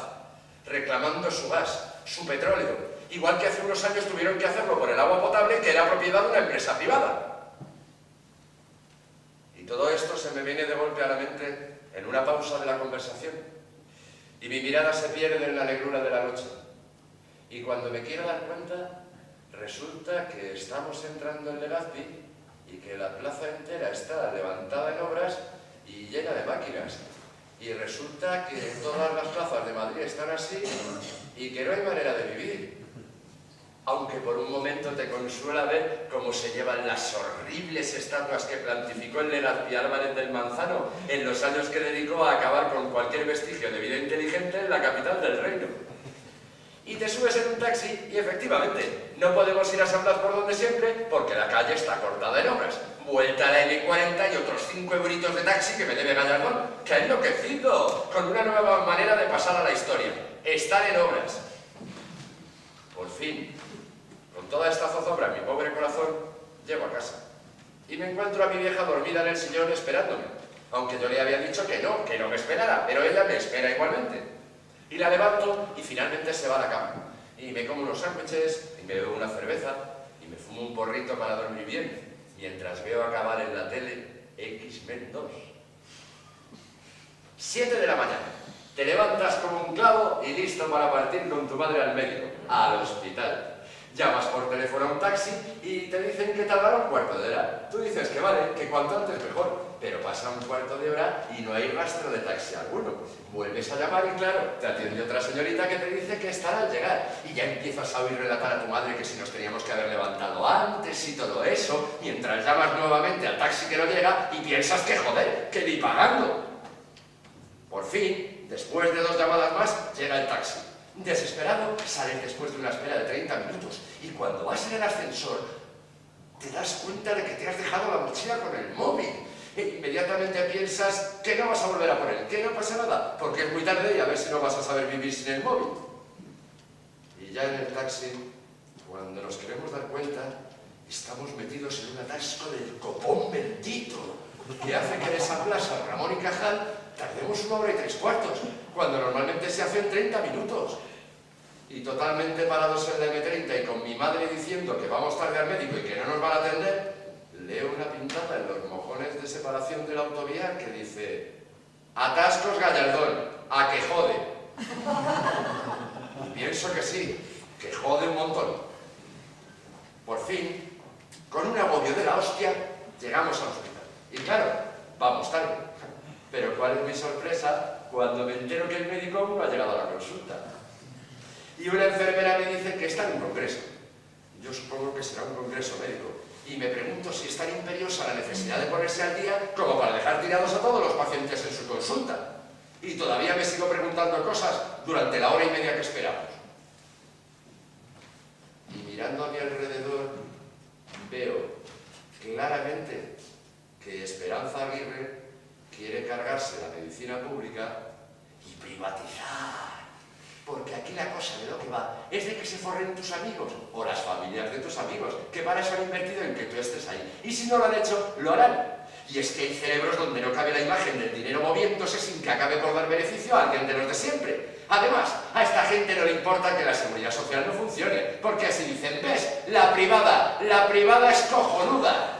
reclamando su gas, su petróleo, igual que hace unos años tuvieron que hacerlo por el agua potable, que era propiedad de una empresa privada. Y todo esto se me viene de golpe a la mente en una pausa de la conversación, y mi mirada se pierde en la negrura de la noche. Y cuando me quiero dar cuenta, resulta que estamos entrando en Legazpi y que la plaza entera está levantada en obras y llena de máquinas. Y resulta que todas las plazas de Madrid están así y que no hay manera de vivir. Aunque por un momento te consuela ver cómo se llevan las horribles estatuas que plantificó el Legazpi Álvarez del Manzano en los años que dedicó a acabar con cualquier vestigio de vida inteligente en la capital del reino. Y te subes en un taxi y efectivamente no podemos ir a San Blas por donde siempre porque la calle está cortada en obras. Vuelta a la M40 y otros 5 euritos de taxi que me debe Gallardón, que ha enloquecido con una nueva manera de pasar a la historia. Estar en obras. Por fin, con toda esta zozobra en mi pobre corazón, llego a casa. Y me encuentro a mi vieja dormida en el sillón esperándome. Aunque yo le había dicho que no me esperara, pero ella me espera igualmente. Y la levanto y finalmente se va a la cama. Y me como unos sándwiches, y me bebo una cerveza, y me fumo un porrito para dormir bien, mientras veo acabar en la tele X-Men 2. 7 de la mañana. Te levantas como un clavo y listo para partir con tu madre al médico, al hospital. Llamas por teléfono a un taxi y te dicen que tardará un cuarto de hora. Tú dices que vale, que cuanto antes mejor, pero pasa un cuarto de hora y no hay rastro de taxi alguno. Vuelves a llamar y claro, te atiende otra señorita que te dice que estará al llegar. Y ya empiezas a oír relatar a tu madre que si nos teníamos que haber levantado antes y todo eso, mientras llamas nuevamente al taxi que no llega y piensas que joder, que ni pagando. Por fin, después de 2 llamadas más, llega el taxi. Desesperado, sales después de una espera de 30 minutos y cuando vas en el ascensor te das cuenta de que te has dejado la mochila con el móvil. E inmediatamente piensas que no vas a volver a por él, que no pasa nada, porque es muy tarde y a ver si no vas a saber vivir sin el móvil. Y ya en el taxi, cuando nos queremos dar cuenta, estamos metidos en un atasco del copón bendito que hace que de San Blas a Ramón y Cajal tardemos 1 hora y 3/4, cuando normalmente se hacen 30 minutos. Y totalmente parados en la M30 y con mi madre diciendo que vamos tarde al médico y que no nos van a atender, leo una pintada en los mojones de separación de la autovía que dice: atascos Gallardón, a que jode. Y pienso que sí, que jode un montón. Por fin, con un agobio de la hostia, llegamos al hospital. Y claro, vamos tarde. Pero cuál es mi sorpresa cuando me entero que el médico aún no ha llegado a la consulta. Y una enfermera me dice que está en un congreso. Yo supongo que será un congreso médico. Y me pregunto si es tan imperiosa la necesidad de ponerse al día como para dejar tirados a todos los pacientes en su consulta. Y todavía me sigo preguntando cosas durante la hora y media que esperamos. Y mirando a mi alrededor, veo claramente que Esperanza Aguirre quiere cargarse la medicina pública y privatizar. Porque aquí la cosa de lo que va es de que se forren tus amigos o las familias de tus amigos, que para eso han invertido en que tú estés ahí. Y si no lo han hecho, lo harán. Y es que hay cerebros donde no cabe la imagen del dinero moviéndose sin que acabe por dar beneficio a alguien de los de siempre. Además, a esta gente no le importa que la seguridad social no funcione, porque así dicen: ¿ves? La privada es cojonuda.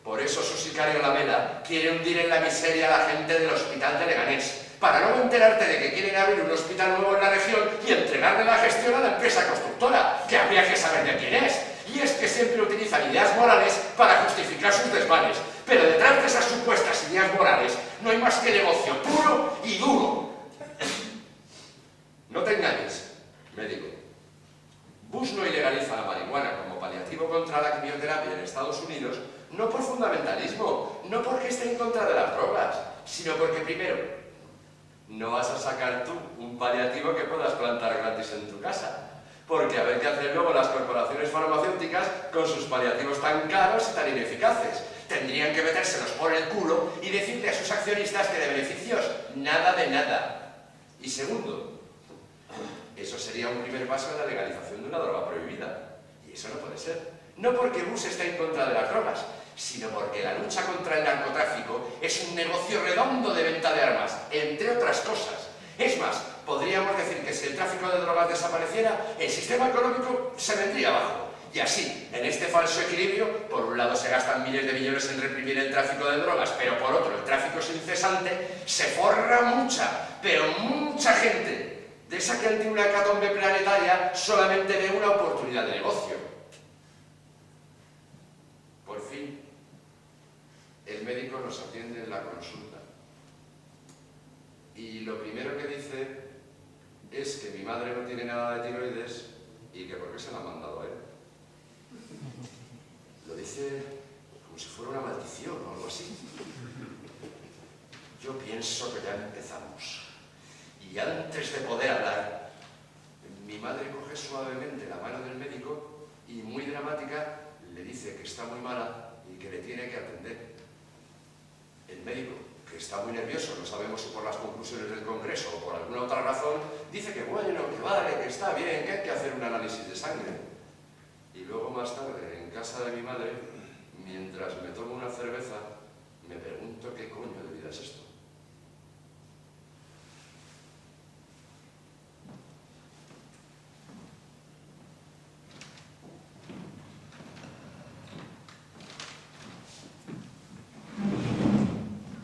Por eso su sicario Lamela quiere hundir en la miseria a la gente del hospital de Leganés, para luego enterarte de que quieren abrir un hospital nuevo en la región y entregarle la gestión a la empresa constructora, que habría que saber de quién es. Y es que siempre utilizan ideas morales para justificar sus desmanes, pero detrás de esas supuestas ideas morales no hay más que negocio puro y duro. No te engañes, médico. Bush no ilegaliza la marihuana como paliativo contra la quimioterapia en Estados Unidos, no por fundamentalismo, no porque esté en contra de las drogas, sino porque primero, no vas a sacar tú un paliativo que puedas plantar gratis en tu casa. Porque a ver qué hacen luego las corporaciones farmacéuticas con sus paliativos tan caros y tan ineficaces. Tendrían que metérselos por el culo y decirle a sus accionistas que de beneficios, nada de nada. Y segundo, Eso sería un primer paso en la legalización de una droga prohibida. Y eso no puede ser. No porque Bush esté en contra de las drogas, sino porque la lucha contra el narcotráfico es un negocio redondo de venta de armas, entre otras cosas. Es más, podríamos decir que si el tráfico de drogas desapareciera, el sistema económico se vendría abajo. Y así, en este falso equilibrio, por un lado se gastan miles de millones en reprimir el tráfico de drogas, pero por otro el tráfico es incesante, se forra mucha, pero mucha gente. De esa que ante una hecatombe planetaria solamente ve una oportunidad de negocio. Por fin, el médico nos atiende en la consulta. Y lo primero que dice es que mi madre no tiene nada de tiroides y que por qué se la han mandado a él. Lo dice como si fuera una maldición o algo así. Yo pienso que ya empezamos. Y antes de poder hablar, mi madre coge suavemente la mano del médico y muy dramática le dice que está muy mala y que le tiene que atender. El médico, que está muy nervioso, no sabemos si por las conclusiones del Congreso o por alguna otra razón, dice que bueno, que vale, que está bien, que hay que hacer un análisis de sangre. Y luego más tarde, en casa de mi madre, mientras me tomo una cerveza, me pregunto qué coño de vida es esto.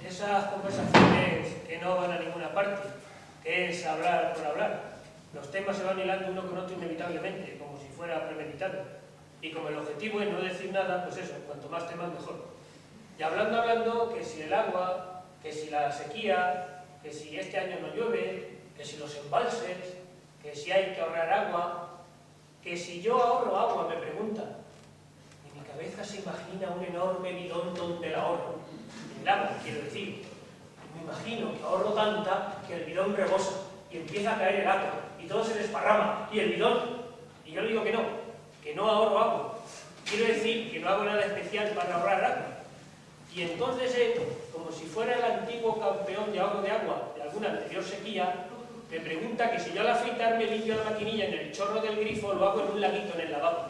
Esas conversaciones que no van a ninguna parte, que es hablar por hablar. Los temas se van hilando uno con otro inevitablemente, como si fuera premeditado. Y como el objetivo es no decir nada, pues eso, cuanto más temas mejor. Y hablando, que si el agua, que si la sequía, que si este año no llueve, que si los embalses, que si hay que ahorrar agua, que si yo ahorro agua, me preguntan. En mi cabeza se imagina un enorme bidón donde la ahorro. El agua, quiero decir. Me imagino que ahorro tanta que el bidón rebosa y empieza a caer el agua y todo se desparrama y el bidón. Y yo le digo que no ahorro agua. Quiero decir que no hago nada especial para ahorrar agua. Y entonces como si fuera el antiguo campeón de ahorro de agua de alguna anterior sequía, me pregunta que si yo al afeitarme limpio la maquinilla en el chorro del grifo lo hago en un laguito en el lavabo.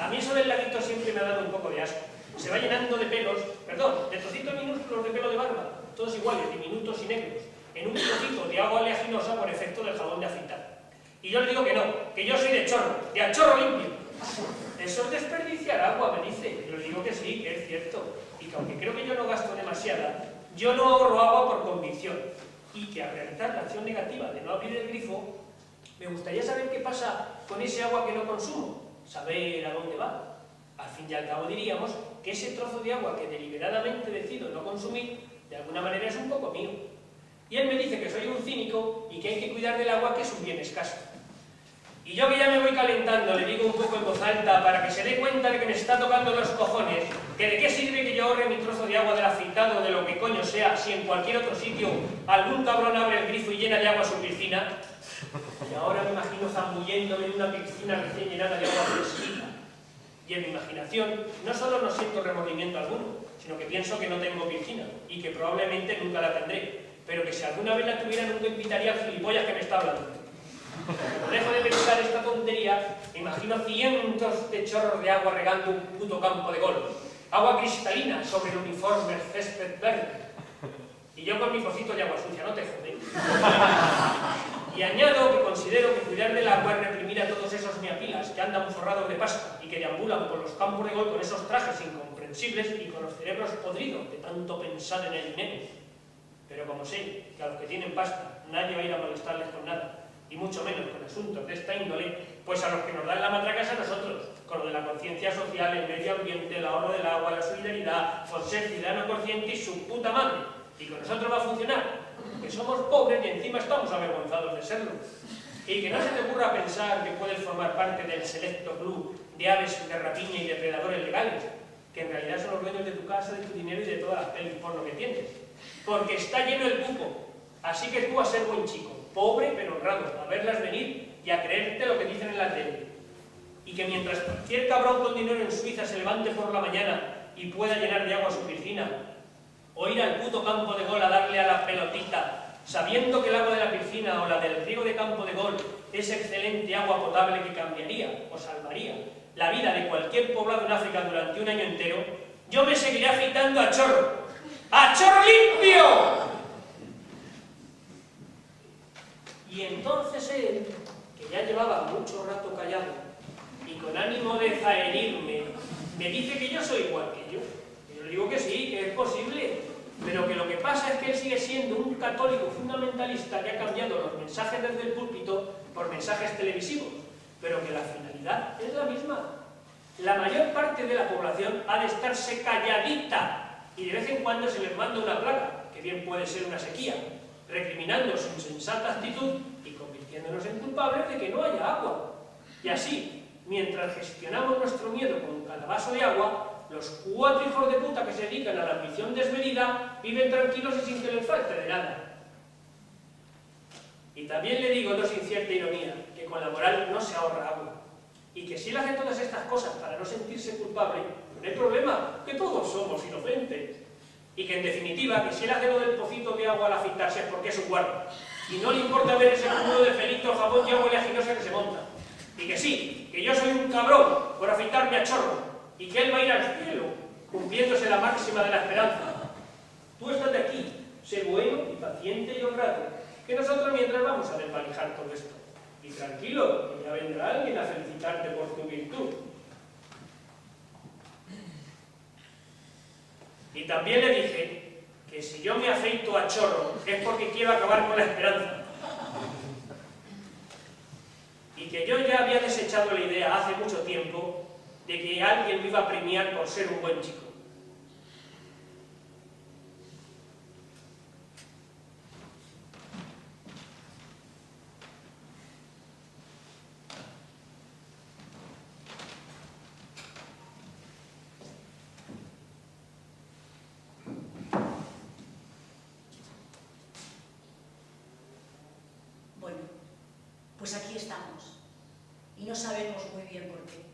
A mí eso del laguito siempre me ha dado un poco de asco. Se va llenando de pelos, de trocitos minúsculos de pelo de barba, todos iguales, diminutos y negros, en un trocito de agua oleaginosa por efecto del jabón de afeitar. Y yo le digo que no, que yo soy de chorro, de a chorro limpio. Eso es desperdiciar agua, me dice. Yo le digo que sí, que es cierto. Y que aunque creo que yo no gasto demasiada, yo no ahorro agua por convicción. Y que al realizar la acción negativa de no abrir el grifo, me gustaría saber qué pasa con ese agua que no consumo, saber a dónde va. Al fin y al cabo diríamos que ese trozo de agua que deliberadamente decido no consumir, de alguna manera es un poco mío. Y él me dice que soy un cínico y que hay que cuidar del agua, que es un bien escaso. Y yo, que ya me voy calentando, le digo un poco en voz alta para que se dé cuenta de que me está tocando los cojones, que de qué sirve que yo ahorre mi trozo de agua del afeitado o de lo que coño sea, si en cualquier otro sitio algún cabrón abre el grifo y llena de agua su piscina. Y ahora me imagino zambulléndome en una piscina recién llenada de agua fresquita. Y en mi imaginación no solo no siento remordimiento alguno, sino que pienso que no tengo piscina y que probablemente nunca la tendré, pero que si alguna vez la tuviera nunca invitaría al gilipollas que me está hablando. Cuando dejo de pensar esta tontería, me imagino cientos de chorros de agua regando un puto campo de golf. Agua cristalina sobre el uniforme césped verde. Y yo con mi pocito de agua sucia, no te jodes. Y añado que considero que cuidar del agua es reprimir a todos esos neapilas que andan forrados de pasta y que deambulan por los campos de golf con esos trajes incomprensibles y con los cerebros podridos de tanto pensar en el dinero. Pero como sé que a los que tienen pasta nadie va a ir a molestarles con nada, y mucho menos con asuntos de esta índole, pues a los que nos dan la matraca es a nosotros, con lo de la conciencia social, el medio ambiente, el ahorro del agua, la solidaridad, con ser ciudadano consciente y su puta madre. Y con nosotros va a funcionar, que somos pobres y encima estamos avergonzados de serlo. Y que no se te ocurra pensar que puedes formar parte del selecto club de aves de rapiña y depredadores legales, que en realidad son los dueños de tu casa, de tu dinero y de todas las pelis porno que tienes. Porque está lleno el cupo, así que tú a ser buen chico, pobre pero honrado, a verlas venir y a creerte lo que dicen en la tele. Y que mientras cualquier cabrón con dinero en Suiza se levante por la mañana y pueda llenar de agua su piscina, o ir al puto campo de gol a darle a la pelotita sabiendo que el agua de la piscina o la del río de campo de golf es excelente agua potable que cambiaría o salvaría la vida de cualquier poblado en África durante un año entero, yo me seguiré afeitando a chorro. ¡A chorro limpio! Y entonces él, que ya llevaba mucho rato callado y con ánimo de zaherirme, me dice que yo soy igual que yo. Y yo le digo que sí, que es posible, pero que lo que pasa es que él sigue siendo un católico fundamentalista que ha cambiado los mensajes desde el púlpito por mensajes televisivos, pero que la finalidad es la misma. La mayor parte de la población ha de estarse calladita y de vez en cuando se les manda una plaga, que bien puede ser una sequía, recriminando su insensata actitud y convirtiéndonos en culpables de que no haya agua. Y así, mientras gestionamos nuestro miedo con cada vaso de agua, los 4 hijos de puta que se dedican a la ambición desmedida viven tranquilos y sin que les falte de nada. Y también le digo, no sin cierta ironía, que con la moral no se ahorra agua. Y que si él hace todas estas cosas para no sentirse culpable, no hay problema, que todos somos inocentes. Y que en definitiva, que si él hace lo del pocito de agua al afeitarse es porque es un guarro. Y no le importa ver ese cúmulo de pelito, jabón y agua oleaginosa que se monta. Y que sí, que yo soy un cabrón por afeitarme a chorro. Y que él va a ir al cielo, cumpliéndose la máxima de la esperanza. Tú estate aquí, sé bueno y paciente y honrado, que nosotros mientras vamos a desvalijar todo esto. Y tranquilo, que ya vendrá alguien a felicitarte por tu virtud. Y también le dije que si yo me afeito a chorro es porque quiero acabar con la esperanza. Y que yo ya había desechado la idea hace mucho tiempo de que alguien me iba a premiar por ser un buen chico. Bueno, pues aquí estamos, y no sabemos muy bien por qué.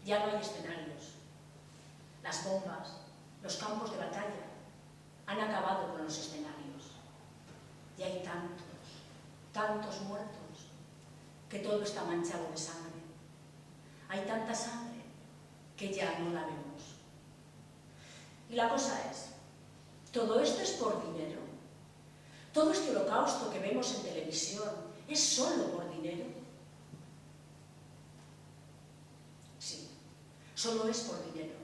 Ya no hay escenarios. Las bombas, los campos de batalla, han acabado con los escenarios. Y hay tantos muertos, que todo está manchado de sangre. Hay tanta sangre que ya no la vemos. Y la cosa es, ¿todo esto es por dinero? ¿Todo este holocausto que vemos en televisión es solo por dinero? Sí, solo es por dinero.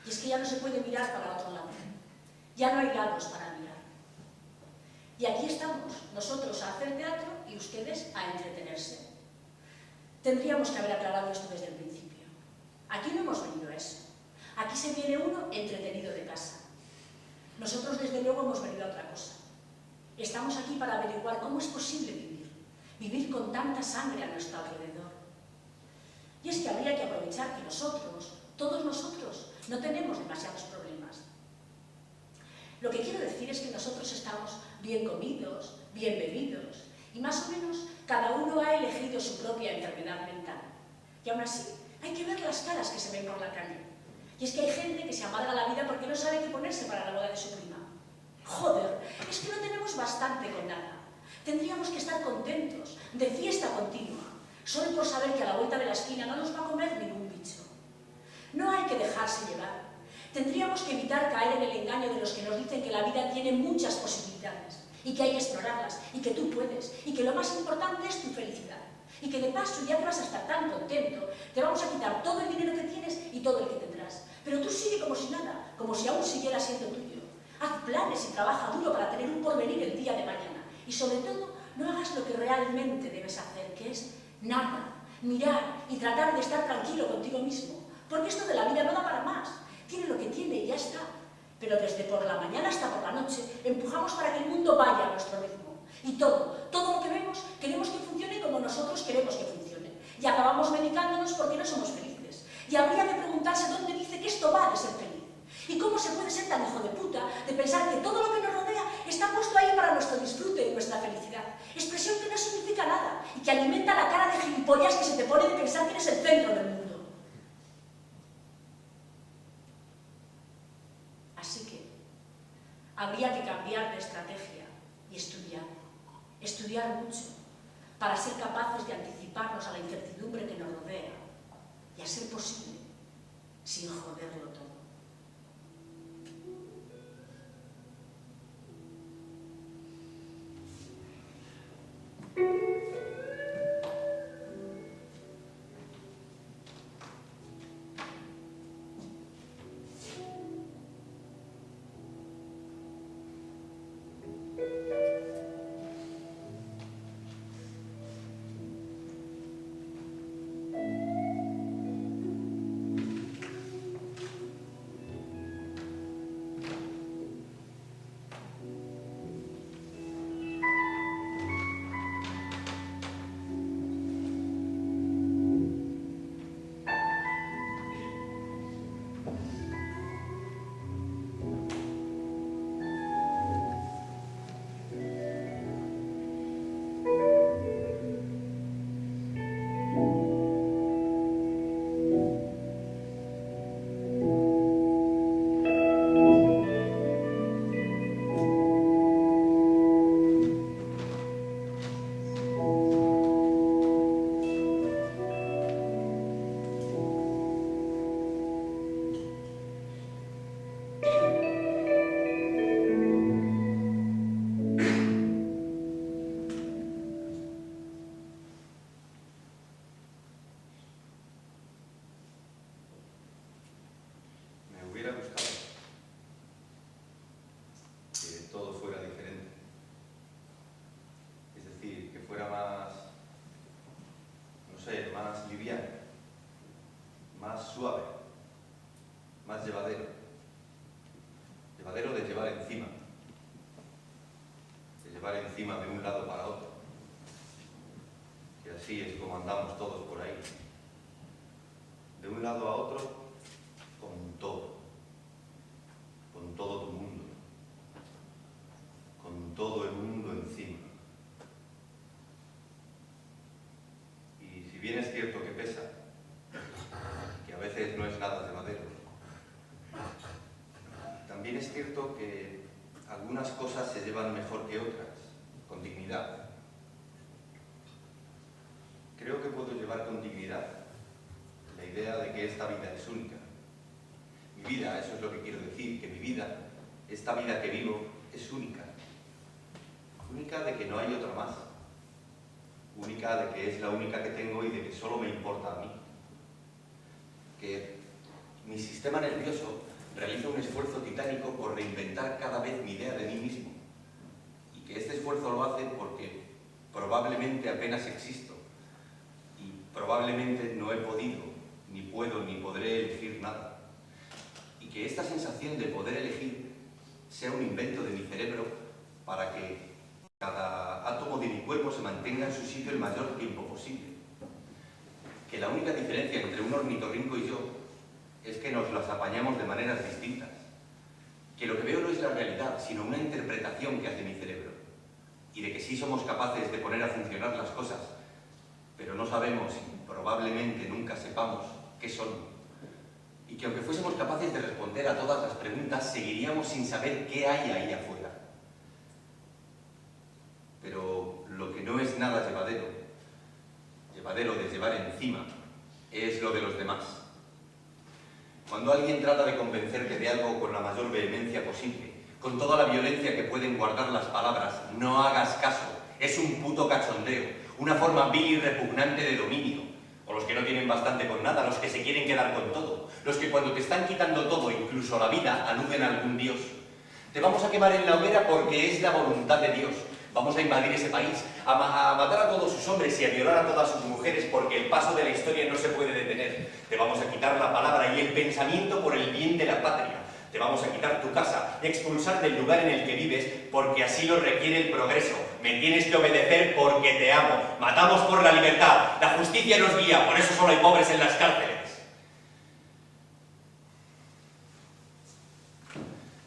Y es que ya no se puede mirar para otro lado. Ya no hay lados para mirar. Y aquí estamos, nosotros a hacer teatro y ustedes a entretenerse. Tendríamos que haber aclarado esto desde el principio. Aquí no hemos venido a eso. Aquí se viene uno entretenido de casa. Nosotros desde luego hemos venido a otra cosa. Estamos aquí para averiguar cómo es posible vivir con tanta sangre a nuestro alrededor. Y es que habría que aprovechar que nosotros, todos nosotros, no tenemos demasiados problemas. Lo que quiero decir es que nosotros estamos bien comidos, bien bebidos, y más o menos cada uno ha elegido su propia enfermedad mental. Y aún así, hay que ver las caras que se ven por la calle. Y es que hay gente que se amarga la vida porque no sabe qué ponerse para la boda de su prima. Joder, es que no tenemos bastante con nada. Tendríamos que estar contentos, de fiesta continua, solo por saber que a la vuelta de la esquina no nos va a comer ningún bicho. No hay que dejarse llevar. Tendríamos que evitar caer en el engaño de los que nos dicen que la vida tiene muchas posibilidades y que hay que explorarlas y que tú puedes y que lo más importante es tu felicidad. Y que de paso, ya que vas a estar tan contento, te vamos a quitar todo el dinero que tienes y todo el que tendrás. Pero tú sigue como si nada, como si aún siguiera siendo tuyo. Haz planes y trabaja duro para tener un porvenir el día de mañana. Y sobre todo, no hagas lo que realmente debes hacer, que es nada, mirar y tratar de estar tranquilo contigo mismo. Porque esto de la vida no da para más. Tiene lo que tiene y ya está. Pero desde por la mañana hasta por la noche, empujamos para que el mundo vaya a nuestro ritmo. Y todo lo que vemos, queremos que funcione como nosotros queremos que funcione. Y acabamos medicándonos porque no somos felices. Y habría que preguntarse dónde dice que esto va de ser feliz. ¿Y cómo se puede ser tan hijo de puta de pensar que todo lo que nos rodea está puesto ahí para nuestro disfrute y nuestra felicidad? Expresión que no significa nada y que alimenta la cara de gilipollas que se te pone de pensar que eres el centro del mundo. Así que habría que cambiar de estrategia y estudiar mucho, para ser capaces de anticiparnos a la incertidumbre que nos rodea y, a ser posible, sin joderlo todo. suave, más llevadero. Llevadero de llevar encima. De llevar encima de un lado para otro. Y así es como andamos todos por ahí. De un lado a otro, con todo. Con todo tu mundo. Con todo el mundo encima. Y si bien es cierto que pesa, que a veces no es nada llevadero, también es cierto que algunas cosas se llevan mejor que otras, con dignidad. Creo que puedo llevar con dignidad la idea de que esta vida es única. Mi vida, eso es lo que quiero decir, que mi vida, esta vida que vivo, es única. Única de que no hay otra más. Única de que es la única que tengo y de que solo me importa a mí. Que mi sistema nervioso realiza un esfuerzo titánico por reinventar cada vez mi idea de mí mismo. Y que este esfuerzo lo hace porque probablemente apenas existo. Y probablemente no he podido, ni puedo, ni podré elegir nada. Y que esta sensación de poder elegir sea un invento de mi cerebro para que cada átomo de mi cuerpo se mantenga en su sitio el mayor tiempo posible. Que la única diferencia entre un ornitorrinco y yo es que nos las apañamos de maneras distintas. Que lo que veo no es la realidad, sino una interpretación que hace mi cerebro. Y de que sí somos capaces de poner a funcionar las cosas, pero no sabemos y probablemente nunca sepamos qué son. Y que aunque fuésemos capaces de responder a todas las preguntas, seguiríamos sin saber qué hay ahí afuera. Pero lo que no es nada llevadero, llevadero de llevar encima, es lo de los demás. Cuando alguien trata de convencerte de algo con la mayor vehemencia posible, con toda la violencia que pueden guardar las palabras, no hagas caso. Es un puto cachondeo, una forma vil y repugnante de dominio. O los que no tienen bastante con nada, los que se quieren quedar con todo, los que cuando te están quitando todo, incluso la vida, aluden a algún dios. Te vamos a quemar en la hoguera porque es la voluntad de Dios. Vamos a invadir ese país, a matar a todos sus hombres y a violar a todas sus mujeres porque el paso de la historia no se puede detener. Te vamos a quitar la palabra y el pensamiento por el bien de la patria. Te vamos a quitar tu casa y expulsar del lugar en el que vives porque así lo requiere el progreso. Me tienes que obedecer porque te amo. Matamos por la libertad. La justicia nos guía, por eso solo hay pobres en las cárceles.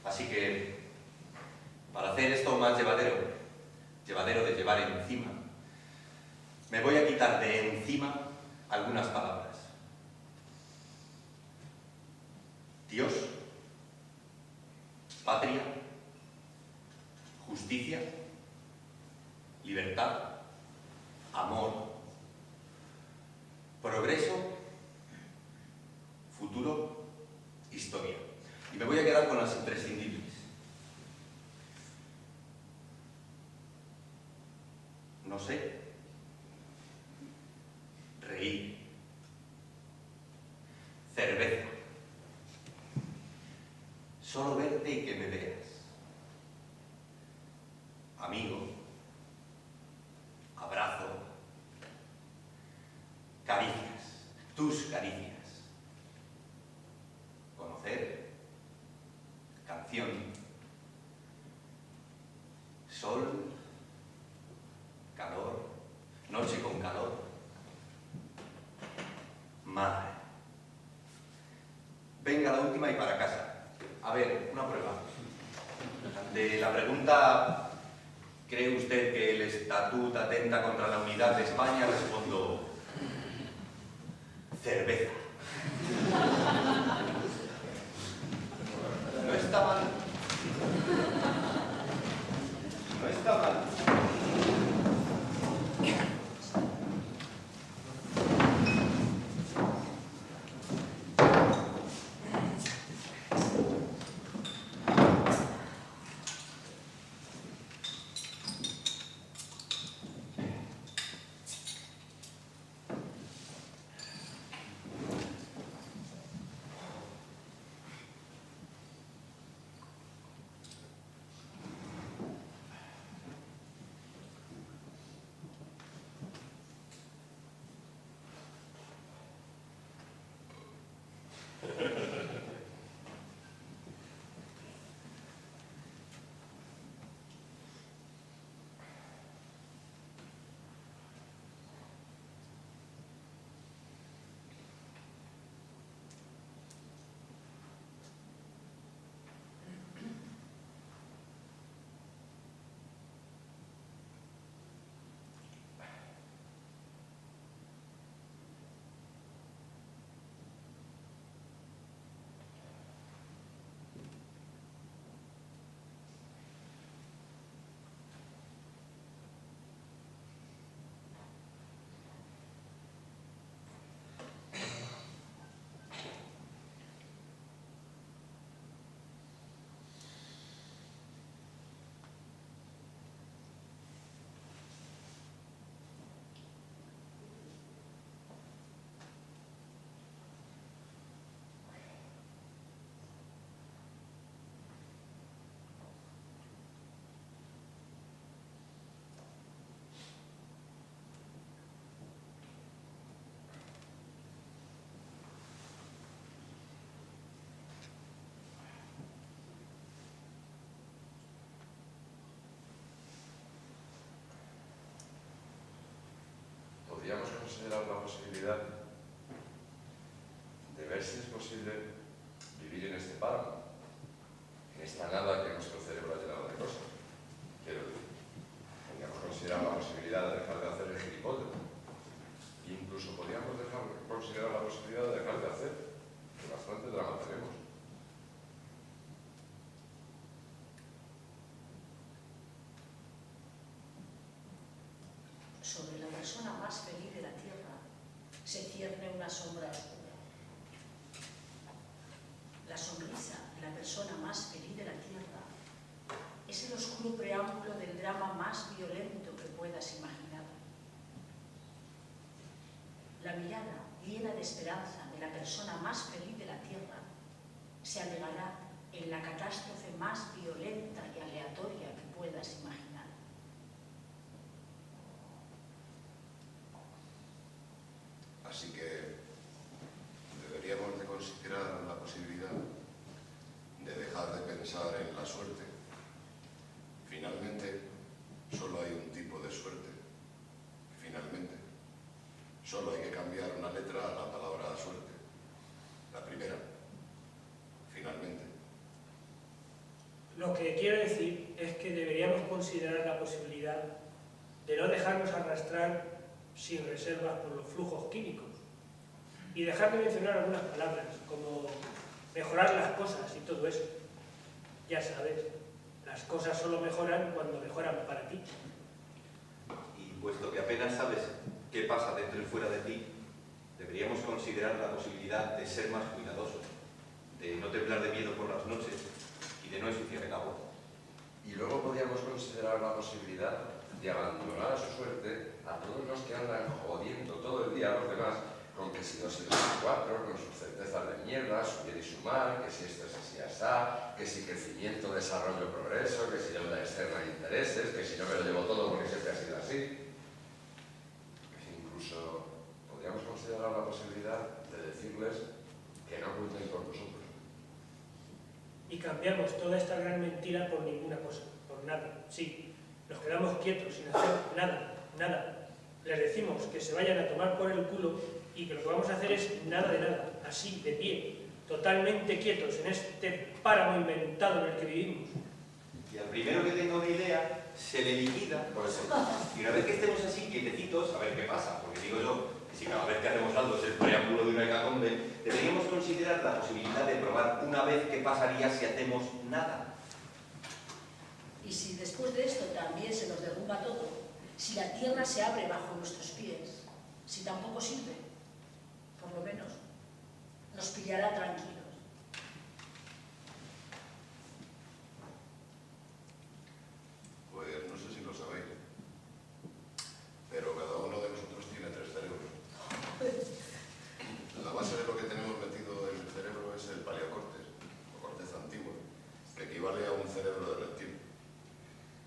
Así que, para hacer esto más llevadero de llevar encima, me voy a quitar de encima algunas palabras. Dios, patria, justicia, libertad, amor, progreso, futuro, historia. Y me voy a quedar con las imprescindibles. No sé. Reír. Cerveza. Solo verte y que me veas. Amigo. Abrazo. Caricias. Tus caricias. Conocer. Canción. Sol. Calor. Noche con calor. Madre. Venga la última y para casa. A ver, una prueba. Ante la pregunta, ¿cree usted que el estatuto atenta contra la unidad de España? Respondo, cerveza. No está mal. No está mal. Podríamos considerar la posibilidad de ver si es posible vivir en este páramo, en esta nada que nuestro cerebro ha llenado de cosas. Quiero decir, podríamos considerar la posibilidad de dejar de hacer el gilipollas. Incluso podríamos considerar la posibilidad de dejar de hacer, que bastante drama tenemos. Sobre la persona más feliz de la tierra se cierne una sombra oscura. La sonrisa de la persona más feliz de la tierra es el oscuro preámbulo del drama más violento que puedas imaginar. La mirada llena de esperanza de la persona más feliz de la tierra se anegará en la catástrofe más violenta y aleatoria que puedas imaginar. Así que deberíamos de considerar la posibilidad de dejar de pensar en la suerte. Finalmente, solo hay un tipo de suerte. Finalmente, solo hay que cambiar una letra a la palabra suerte. La primera. Finalmente. Lo que quiero decir es que deberíamos considerar la posibilidad de no dejarnos arrastrar sin reservas por los flujos químicos y dejar de mencionar algunas palabras como mejorar las cosas y todo eso. Ya sabes, las cosas solo mejoran cuando mejoran para ti. Y puesto que apenas sabes qué pasa dentro y fuera de ti, deberíamos considerar la posibilidad de ser más cuidadosos, de no temblar de miedo por las noches y de no ensuciar el agua. Y luego podríamos considerar la posibilidad de abandonar a su suerte a todos los que andan jodiendo todo el día a los demás con que si 2 y 2 y 4, con sus certezas de mierda, su bien y su mal, que si esto es así, asá, que si crecimiento, desarrollo, progreso, que si deuda externa e intereses, que si no me lo llevo todo porque siempre ha sido así. Incluso podríamos considerar la posibilidad de decirles que no cuenten con nosotros. Y cambiamos toda esta gran mentira por ninguna cosa, por nada. Sí, nos quedamos quietos sin hacer nada, nada. Les decimos que se vayan a tomar por el culo y que lo que vamos a hacer es nada de nada, así, de pie, totalmente quietos en este páramo inventado en el que vivimos. Y al primero que tenga una idea, se le liquida por eso. Y una vez que estemos así, quietecitos, a ver qué pasa. Porque digo yo, que si cada vez que hacemos algo es el preámbulo de una hecatombe, deberíamos considerar la posibilidad de probar una vez qué pasaría si hacemos nada. Y si después de esto también se nos derrumba todo, si la tierra se abre bajo nuestros pies, si tampoco sirve, por lo menos nos pillará tranquilos. Pues no sé si lo sabéis, pero cada uno de nosotros tiene 3 cerebros. La base de lo que tenemos metido en el cerebro es el paleocortes, o corteza antigua, que equivale a un cerebro de reptil.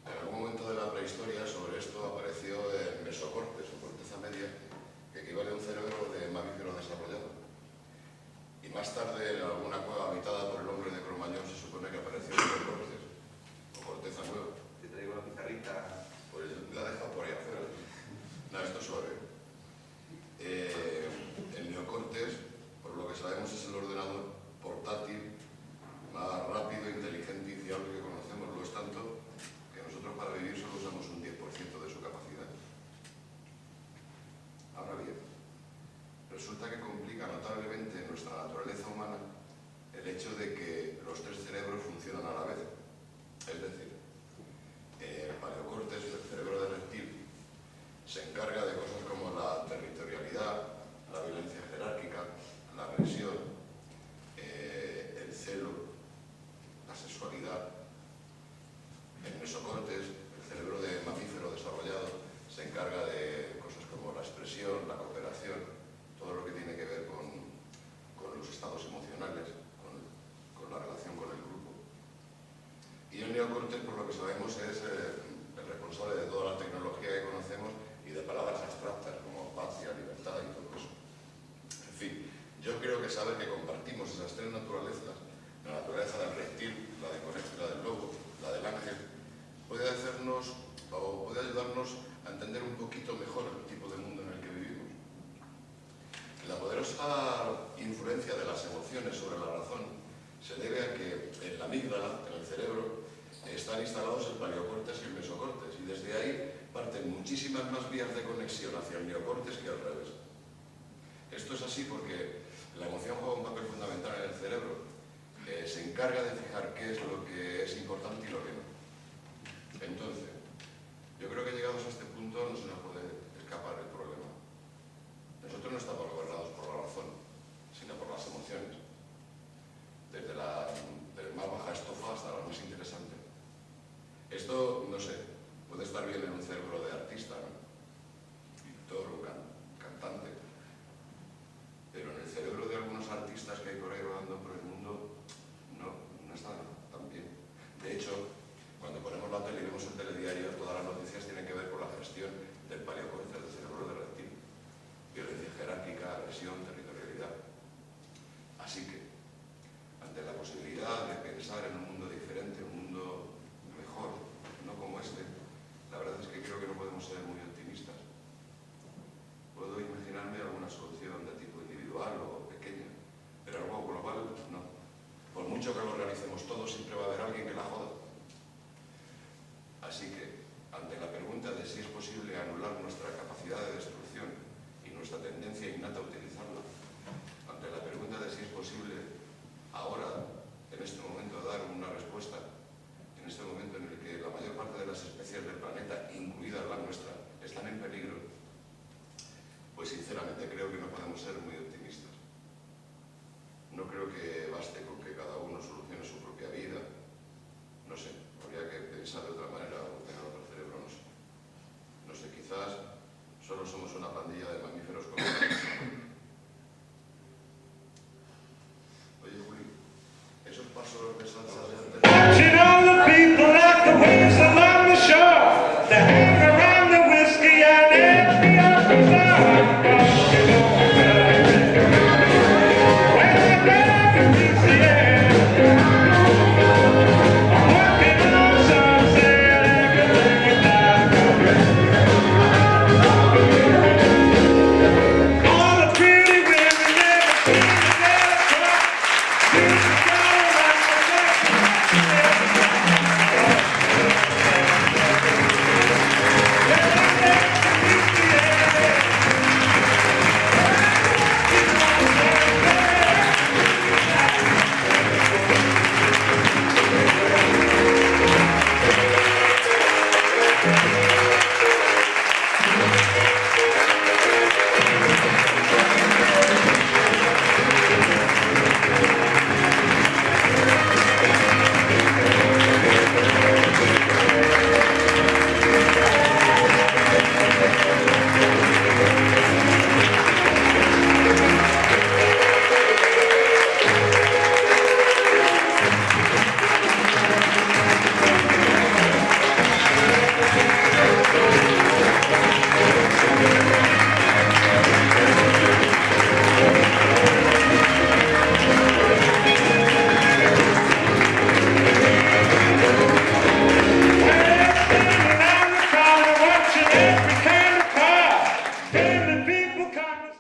En algún momento de la prehistoria sobre esto apareció el mesocortes, o corteza media, que equivale a un cerebro de mamífero desarrollado. Y más tarde, en alguna cueva habitada por el hombre de Cromañón, se supone que apareció el neocortes, o corteza nueva. Te traigo la pizarrita. Pues la deja por ahí afuera. No, esto es suave. El neocortes, por lo que sabemos, es el ordenador portátil más rápido, inteligente y fiable que conocemos. Lo es tanto que nosotros para vivir solo usamos un 10% de su capacidad. Ahora bien, resulta que complica notablemente nuestra naturaleza humana el hecho de que los 3 cerebros funcionan a la vez. Es decir, el paleocortes, el cerebro de reptil, se encarga de cosas como la territorialidad, la violencia jerárquica, la agresión, el celo, la sexualidad. El mesocortes, el cerebro de mamífero desarrollado, se encarga de cosas como la expresión, la cooperación, todo lo que tiene que ver con los estados emocionales, con la relación con el grupo. Y el neocortes, por lo que sabemos, es el responsable de toda la tecnología que conocemos y de palabras abstractas como patria, libertad y todo eso. En fin, yo creo que saber que compartimos esas 3 naturalezas, la naturaleza del reptil, la de conejo, la del lobo, la del ángel, puede hacernos o puede ayudarnos a entender un poquito mejor el tipo de mundo en el que vivimos. La poderosa influencia de las emociones sobre la razón se debe a que en la amígdala, en el cerebro, están instalados el paleocortes y el mesocortes, y desde ahí parten muchísimas más vías de conexión hacia el neocortes que al revés. Esto es así porque la emoción juega un papel fundamental en el cerebro. Se encarga de fijar qué es lo que es importante y lo que no. Entonces, yo creo que llegados a este punto no se nos puede escapar el problema. Nosotros no estamos gobernados por la razón, sino por las emociones. Desde la más baja estofa hasta la más interesante. Esto, no sé, puede estar bien en un cerebro de artista, ¿no? Pintor o cantante. Pero en el cerebro de algunos artistas que hay por ahí rodando por el mundo, no está tan bien. De hecho, cuando ponemos la tele y vemos el telediario, todas las noticias tienen que ver con la gestión del paleocortes, del cerebro de reptil. Violencia jerárquica, agresión, territorialidad. Así que, ante la posibilidad de pensar en un mundo diferente, un mundo mejor, no como este, la verdad es que creo que no podemos ser muy optimistas. Puedo imaginarme alguna solución de tipo individual o pequeña, pero algo global no. Por mucho que lo realicemos todos, siempre va a haber alguien que la joda. Así que, ante la pregunta de si es posible anular nuestra capacidad de destrucción y nuestra tendencia innata a utilizarla, ante la pregunta de si es posible ahora, en este momento, dar una respuesta, en este momento en el que la mayor parte de las especies del planeta, incluida la nuestra, están en pues sinceramente creo que no podemos ser muy